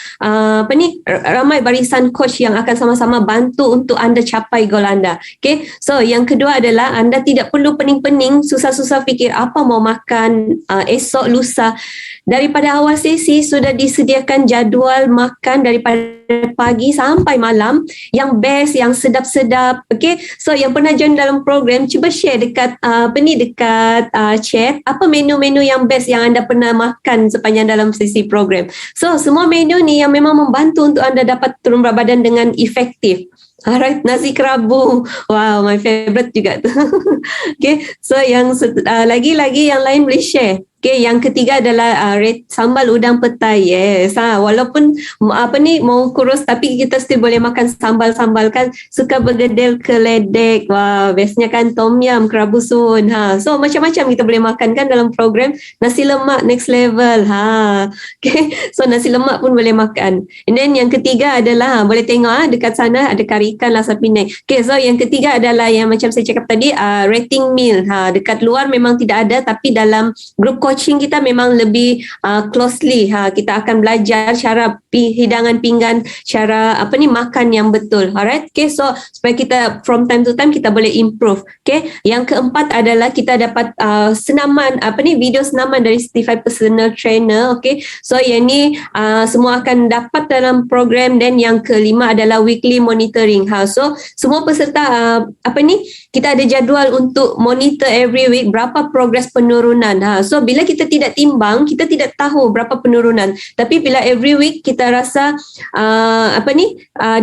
ramai barisan coach yang akan sama-sama bantu untuk anda capai goal anda. Okay, so yang kedua adalah anda tidak perlu pening-pening susah-susah fikir apa mau makan esok lusa. Daripada awal sesi sudah disediakan jadual makan daripada pagi sampai malam yang best, yang sedap-sedap. Okay, so yang pernah join dalam program cuba share dekat dekat chat apa menu-menu yang best yang anda pernah makan sepanjang dalam sesi program. So semua menu ni yang memang membantu untuk anda dapat turun berat badan dengan efektif. Alright, nasi kerabu. Wow, my favorite juga tu. Okay, so yang lagi-lagi yang lain boleh share. Okay, yang ketiga adalah sambal udang petai. Yes, walaupun mau kurus tapi kita still boleh makan sambal-sambal kan. Suka bergedel keledek. Wah, bestnya kan tom yum, kerabu sun. So macam-macam kita boleh makan kan dalam program. Nasi lemak next level. Okay, so nasi lemak pun boleh makan. And then yang ketiga adalah boleh tengok dekat sana ada kari ikan lah sapi naik. Okay, so yang ketiga adalah yang macam saya cakap tadi rating meal. Dekat luar memang tidak ada tapi dalam grup coaching kita memang lebih closely kita akan belajar cara hidangan pinggan, cara makan yang betul. Alright, okay, so supaya kita from time to time kita boleh improve. Okay, yang keempat adalah kita dapat senaman video senaman dari certified personal trainer. Okay, so yang ni semua akan dapat dalam program. Dan yang kelima adalah weekly monitoring. So semua peserta kita ada jadual untuk monitor every week berapa progress penurunan. So bila kita tidak timbang, kita tidak tahu berapa penurunan. Tapi bila every week kita rasa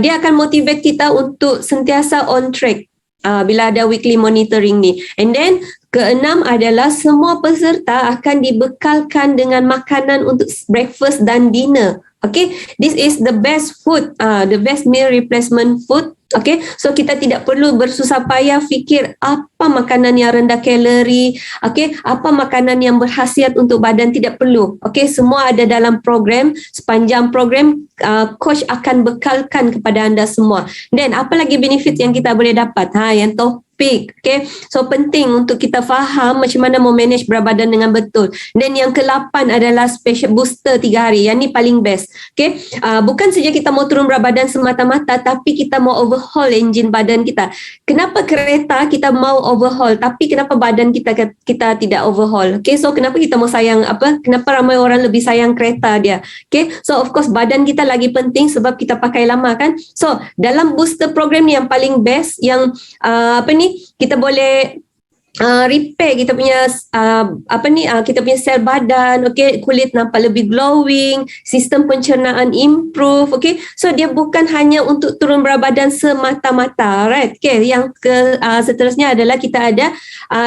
dia akan motivate kita untuk sentiasa on track bila ada weekly monitoring ni. And then keenam adalah semua peserta akan dibekalkan dengan makanan untuk breakfast dan dinner. Okay, this is the best food, the best meal replacement food. Okay, so kita tidak perlu bersusah payah fikir apa makanan yang rendah kalori, okay, apa makanan yang berkhasiat untuk badan, tidak perlu. Okay, semua ada dalam program. Sepanjang program, coach akan bekalkan kepada anda semua. Dan apa lagi benefit yang kita boleh dapat? Yang topik. Okay, so penting untuk kita faham macam mana mau manage berat badan dengan betul. Dan yang ke-8 adalah special booster 3 hari. Yang ni paling best. Okay, bukan saja kita mau turun berat badan semata-mata, tapi kita mau overhaul enjin badan kita. Kenapa kereta kita mau overhaul tapi kenapa badan kita tidak overhaul? Okay, so kenapa kita mau sayang kenapa ramai orang lebih sayang kereta dia? Okay, so of course badan kita lagi penting sebab kita pakai lama kan. So dalam booster program ni yang paling best, yang kita boleh repair kita punya kita punya sel badan. Okay, kulit nampak lebih glowing, sistem pencernaan improve. Okay, so dia bukan hanya untuk turun berat badan semata-mata, right? Okay, yang seterusnya adalah kita ada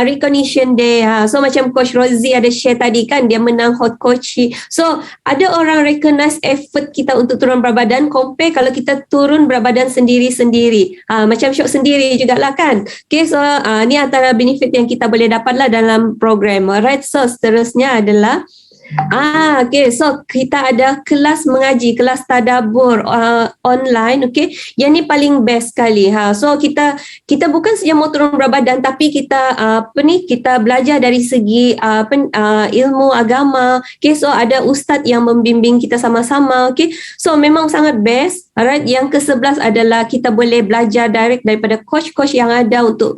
recognition day. So macam Coach Rosie ada share tadi kan, dia menang hot coaching. So ada orang recognize effort kita untuk turun berat badan compare kalau kita turun berat badan sendiri-sendiri. Macam Syok sendiri jugalah kan. Okay, so ni antara benefit yang kita boleh dapatlah dalam program. Alright, so seterusnya adalah okay, so kita ada kelas mengaji, kelas tadabbur online. Okay, yang ni paling best sekali. So kita bukan saja mau turun berat badan, tapi kita kita belajar dari segi ilmu agama. Okay, so ada ustaz yang membimbing kita sama-sama. Okay, so memang sangat best. Alright, yang ke-11 adalah kita boleh belajar direct daripada coach-coach yang ada untuk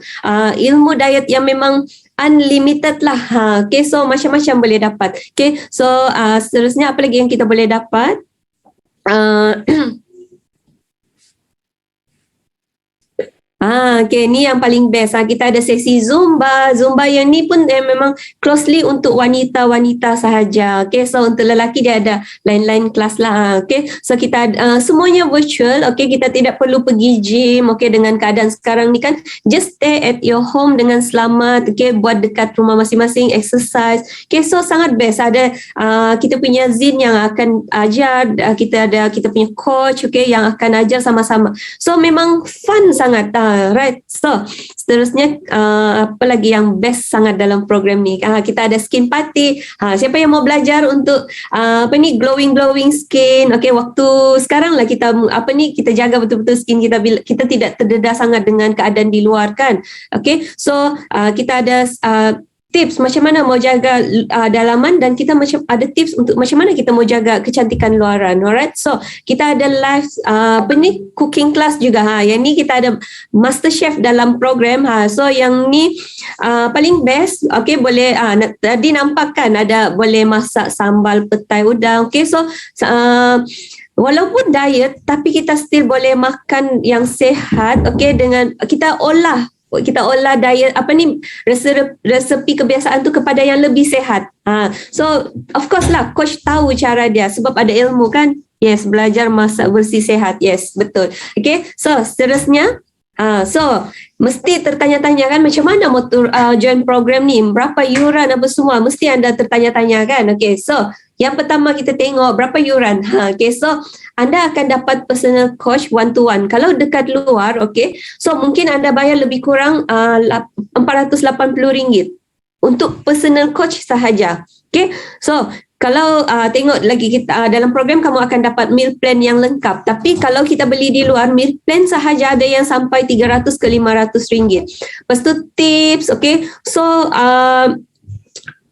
ilmu diet yang memang unlimited lah. Okay, so macam-macam boleh dapat. Okay, so seterusnya apa lagi yang kita boleh dapat? Okay, ni yang paling best. Kita ada sesi Zumba. Zumba yang ni pun memang closely untuk wanita-wanita sahaja. Okay, so untuk lelaki dia ada lain-lain kelas lah. Okay, so kita semuanya virtual. Okay, kita tidak perlu pergi gym. Okay, dengan keadaan sekarang ni kan, just stay at your home dengan selamat. Okay, buat dekat rumah masing-masing, exercise. Okay, so sangat best. Ada kita punya Zin yang akan ajar. Kita ada kita punya coach. Okay, yang akan ajar sama-sama. So memang fun sangat. Right, so seterusnya apa lagi yang best sangat dalam program ni? Kita ada skin party. Siapa yang mau belajar untuk glowing skin? Okay, waktu sekarang lah kita kita jaga betul-betul skin kita bila kita tidak terdedah sangat dengan keadaan di luar kan. Okay, so kita ada tips macam mana mau jaga dalaman, dan kita macam ada tips untuk macam mana kita mau jaga kecantikan luaran. Alright, so kita ada live cooking class juga. Yang ni kita ada master chef dalam program. So yang ni paling best. Okay, boleh tadi nampak kan ada boleh masak sambal petai udang. Okay, so walaupun diet tapi kita still boleh makan yang sihat. Okay, dengan kita olah diet resepi kebiasaan tu kepada yang lebih sihat. So of course lah coach tahu cara dia sebab ada ilmu kan. Yes, belajar masak bersih sihat. Yes, betul. Okay, so seterusnya so mesti tertanya-tanya kan macam mana mau join program ni, berapa yuran apa semua, mesti anda tertanya-tanya kan. Okay, so yang pertama kita tengok berapa yuran. Okay, so anda akan dapat personal coach one to one. Kalau dekat luar, okay, so mungkin anda bayar lebih kurang RM480 untuk personal coach sahaja. Okay, so kalau tengok lagi kita dalam program kamu akan dapat meal plan yang lengkap. Tapi kalau kita beli di luar, meal plan sahaja ada yang sampai RM300 ke RM500. Lepas tu tips, okay, so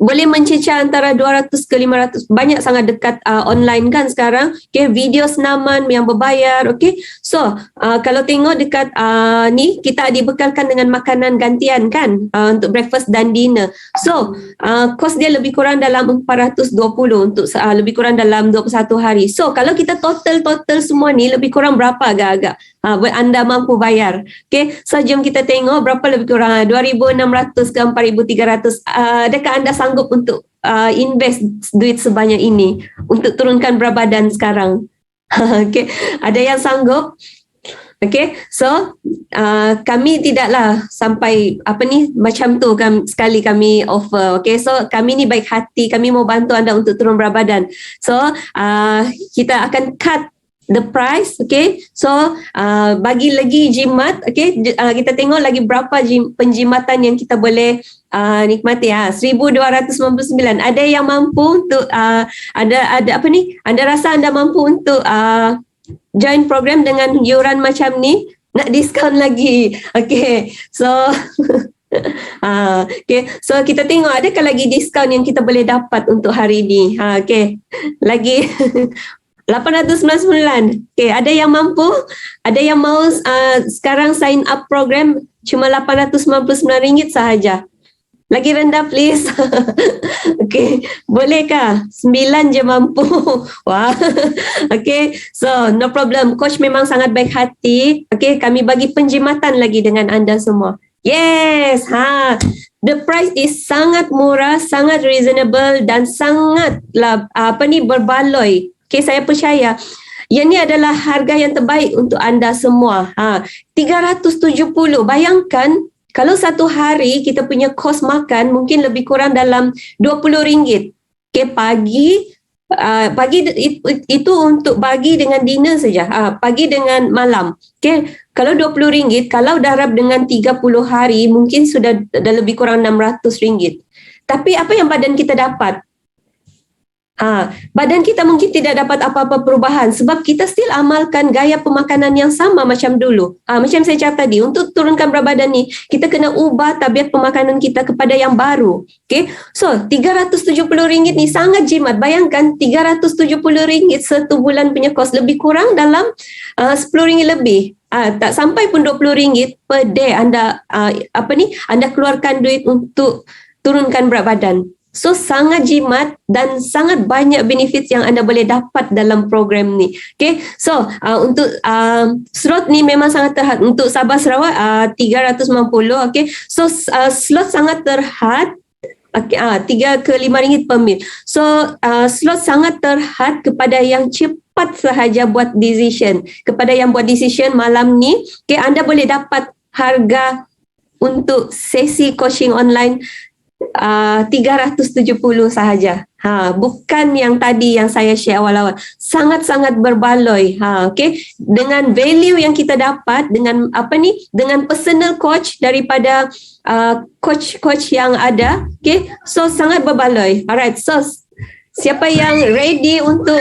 boleh mencecah antara 200 ke 500. Banyak sangat dekat online kan sekarang. Okay, video senaman yang berbayar. Okay, so kalau tengok dekat ni kita dibekalkan dengan makanan gantian kan untuk breakfast dan dinner. So kos dia lebih kurang dalam 420 untuk lebih kurang dalam 21 hari. So kalau kita total semua ni lebih kurang berapa agak-agak anda mampu bayar. Okay, so jom kita tengok berapa lebih kurang 2,600 ke 4,300. Adakah anda sanggup untuk invest duit sebanyak ini untuk turunkan berat badan sekarang? Okay, ada yang sanggup? Okay, so kami tidaklah sampai macam tu sekali kami offer. Okay, so kami ni baik hati, kami mau bantu anda untuk turun berat badan. So kita akan cut the price. Okay, so bagi lagi jimat. Okay, kita tengok lagi berapa penjimatan yang kita boleh nikmati. 1,299. Ada yang mampu untuk anda rasa anda mampu untuk join program dengan yuran macam ni, nak diskaun lagi. Okay, so okay, so kita tengok adakah lagi diskaun yang kita boleh dapat untuk hari ni. Okay, lagi 899. Okay, ada yang mampu, ada yang mau sekarang sign up program cuma RM899 sahaja. Lagi rendah please. Okay, bolehkah? 9 je mampu. Wah. Okay, so no problem. Coach memang sangat baik hati. Okay, kami bagi penjimatan lagi dengan anda semua. Yes, the price is sangat murah, sangat reasonable dan sangatlah berbaloi. Okay, saya percaya yang ni adalah harga yang terbaik untuk anda semua. 370. Bayangkan kalau satu hari kita punya kos makan mungkin lebih kurang dalam RM20. Okay, pagi itu untuk pagi dengan dinner saja. Pagi dengan malam. Okay, kalau RM20, kalau darab dengan 30 hari mungkin sudah lebih kurang RM600. Tapi apa yang badan kita dapat? Badan kita mungkin tidak dapat apa-apa perubahan sebab kita still amalkan gaya pemakanan yang sama macam dulu. Macam saya cakap tadi, untuk turunkan berat badan ni kita kena ubah tabiat pemakanan kita kepada yang baru. Okay, so RM370 ni sangat jimat. Bayangkan RM370 satu bulan punya kos lebih kurang dalam RM10 lebih. Tak sampai pun RM20 per day anda anda keluarkan duit untuk turunkan berat badan. So sangat jimat dan sangat banyak benefit yang anda boleh dapat dalam program ni. Okay, so untuk slot ni memang sangat terhad. Untuk Sabah Sarawak 390. Okay, so slot sangat terhad. Okay, 3 ke RM5 per mil. So slot sangat terhad kepada yang cepat sahaja buat decision. Kepada yang buat decision malam ni, okay, anda boleh dapat harga untuk sesi coaching online 370 sahaja. Bukan yang tadi yang saya share awal-awal. Sangat-sangat berbaloi. Okay, dengan value yang kita dapat dengan dengan personal coach daripada coach yang ada. Okay, so sangat berbaloi. Alright, so siapa yang ready untuk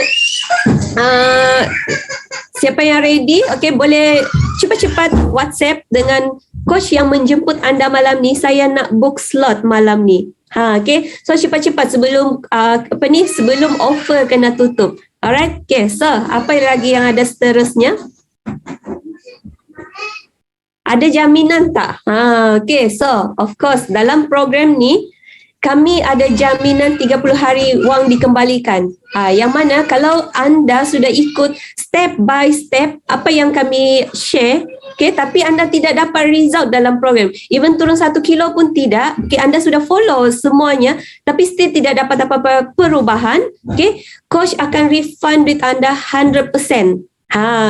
siapa yang ready? Okay, boleh cepat-cepat WhatsApp dengan coach yang menjemput anda malam ni. Saya nak book slot malam ni. Okay. So cepat-cepat sebelum sebelum offer kena tutup. Alright. Okay. So apa lagi yang ada seterusnya? Ada jaminan tak? Okay. So of course dalam program ni kami ada jaminan 30 hari wang dikembalikan. Yang mana kalau anda sudah ikut step by step apa yang kami share, okay, tapi anda tidak dapat result dalam program. Even turun 1 kilo pun tidak, okay, anda sudah follow semuanya tapi still tidak dapat apa-apa perubahan, okay, coach akan refund duit anda 100%.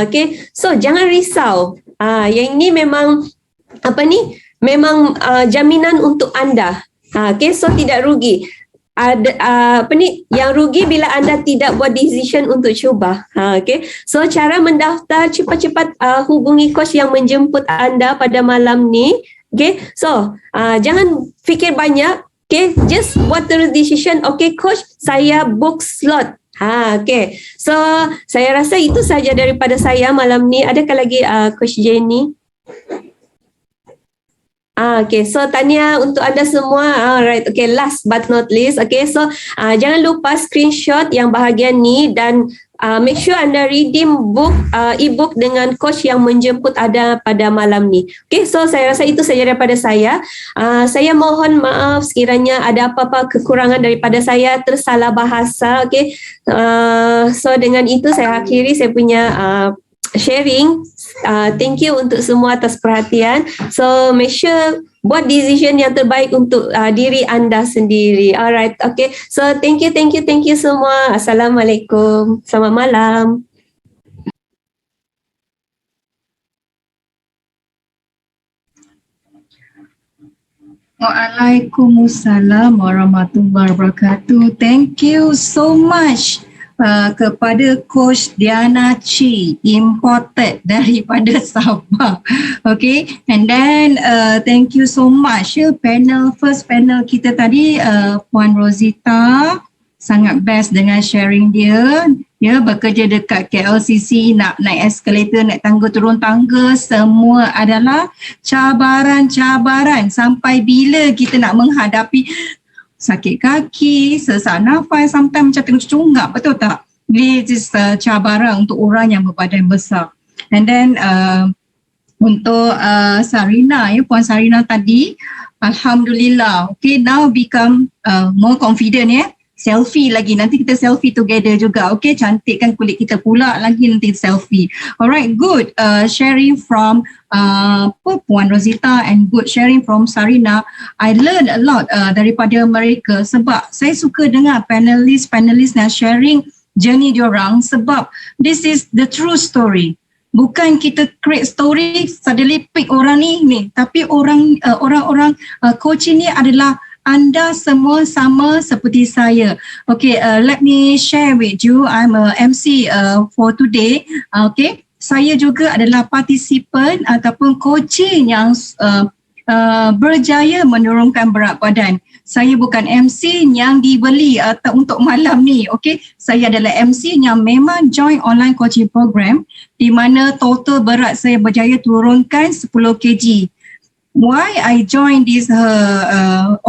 Okay, so jangan risau. Yang ini memang memang jaminan untuk anda. Okay, so tidak rugi. Yang rugi bila anda tidak buat decision untuk cuba. Okay, so cara mendaftar cepat-cepat hubungi coach yang menjemput anda pada malam ni. Okay, so jangan fikir banyak. Okay, just buat terus decision. Okay, coach, saya book slot. Okay, so saya rasa itu saja daripada saya malam ni. Adakah lagi Coach Jenny? Okay, so tanya untuk anda semua. Alright, okay, last but not least. Okay, so jangan lupa screenshot yang bahagian ni dan make sure anda redeem book e-book dengan coach yang menjemput anda pada malam ni. Okay, so saya rasa itu saja daripada saya. Saya mohon maaf sekiranya ada apa-apa kekurangan daripada saya, tersalah bahasa. Okay, so dengan itu saya akhiri saya punya sharing. Thank you untuk semua atas perhatian. So make sure buat decision yang terbaik untuk diri anda sendiri. Alright, okay. So thank you semua. Assalamualaikum. Selamat malam. Waalaikumsalam warahmatullahi wabarakatuh. Thank you so much kepada Coach Diana Chi, imported daripada Sabah. Okay, and then thank you so much first panel kita tadi, Puan Rosita, sangat best dengan sharing dia. Dia bekerja dekat KLCC, nak naik escalator, naik tangga, turun tangga, semua adalah cabaran-cabaran. Sampai bila kita nak menghadapi sakit kaki, sesak nafas, sometimes macam tengok cunggap, betul tak? This is cabaran untuk orang yang berbadan besar. And then untuk Sarina, Puan Sarina tadi, Alhamdulillah, okay, now become more confident selfie lagi, nanti kita selfie together juga, okay, cantikkan kulit kita pula lagi nanti selfie. Alright, good sharing from Puan Rosita and good sharing from Sarina. I learned a lot daripada mereka sebab saya suka dengar panelis yang sharing journey diorang sebab this is the true story. Bukan kita create story suddenly pick orang ni, tapi orang-orang coaching ni adalah anda semua sama seperti saya. Okay, let me share with you. I'm a MC for today. Okay, saya juga adalah partisipan ataupun coaching yang berjaya menurunkan berat badan. Saya bukan MC yang dibeli untuk malam ni. Okay, saya adalah MC yang memang join online coaching program di mana total berat saya berjaya turunkan 10 kg. Why I join this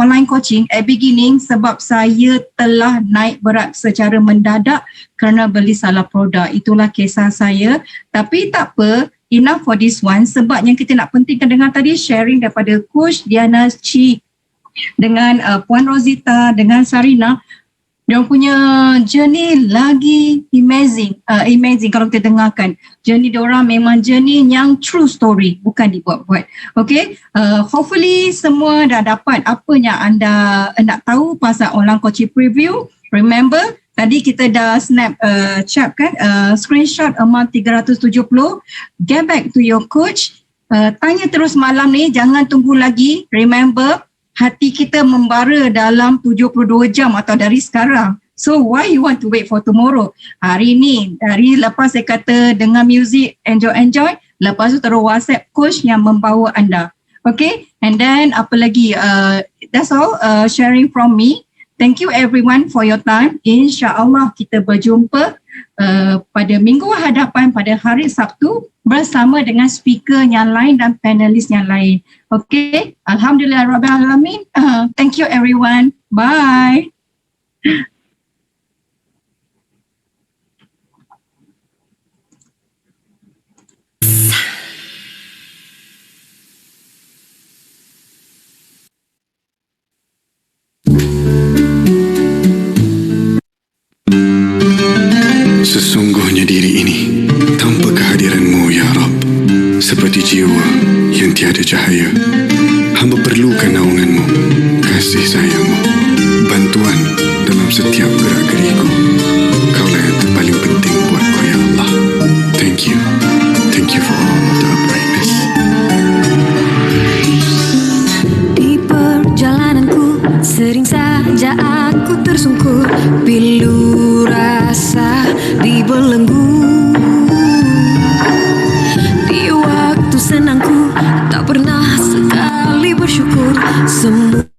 online coaching at beginning sebab saya telah naik berat secara mendadak kerana beli salah produk. Itulah kisah saya. Tapi tak apa, enough for this one sebab yang kita nak pentingkan dengar tadi sharing daripada Coach Diana Chi dengan Puan Rosita, dengan Sarina. Dia punya journey lagi amazing kalau kita dengarkan. Journey diorang memang journey yang true story, bukan dibuat-buat. Okay, hopefully semua dah dapat apa yang anda nak tahu pasal online coaching preview. Remember, tadi kita dah snap chat kan, screenshot amount 370. Get back to your coach. Tanya terus malam ni, jangan tunggu lagi. Remember, hati kita membara dalam 72 jam atau dari sekarang. So why you want to wait for tomorrow? Hari ni, dari lepas saya kata dengar music, enjoy. Lepas tu terus WhatsApp coach yang membawa anda. Okay, and then apa lagi? That's all sharing from me. Thank you everyone for your time. InsyaAllah kita berjumpa pada minggu hadapan pada hari Sabtu bersama dengan speaker yang lain dan panelis yang lain. Okay, Alhamdulillah Rabbil Alamin. Thank you everyone. Bye. Sesungguhnya diri ini tanpa kehadiran-Mu ya Rabb, seperti jiwa yang tiada cahaya. Hamba perlukan naungan-Mu, kasih sayang-Mu, bantuan dalam setiap gerak-geriku. Kaulah yang terpaling penting buatku ya Allah. Thank you for all of the uprightness. Di perjalananku sering saja aku tersungkur, pilu rasa dibelenggu. Di waktu senangku tak pernah sekali bersyukur. Semua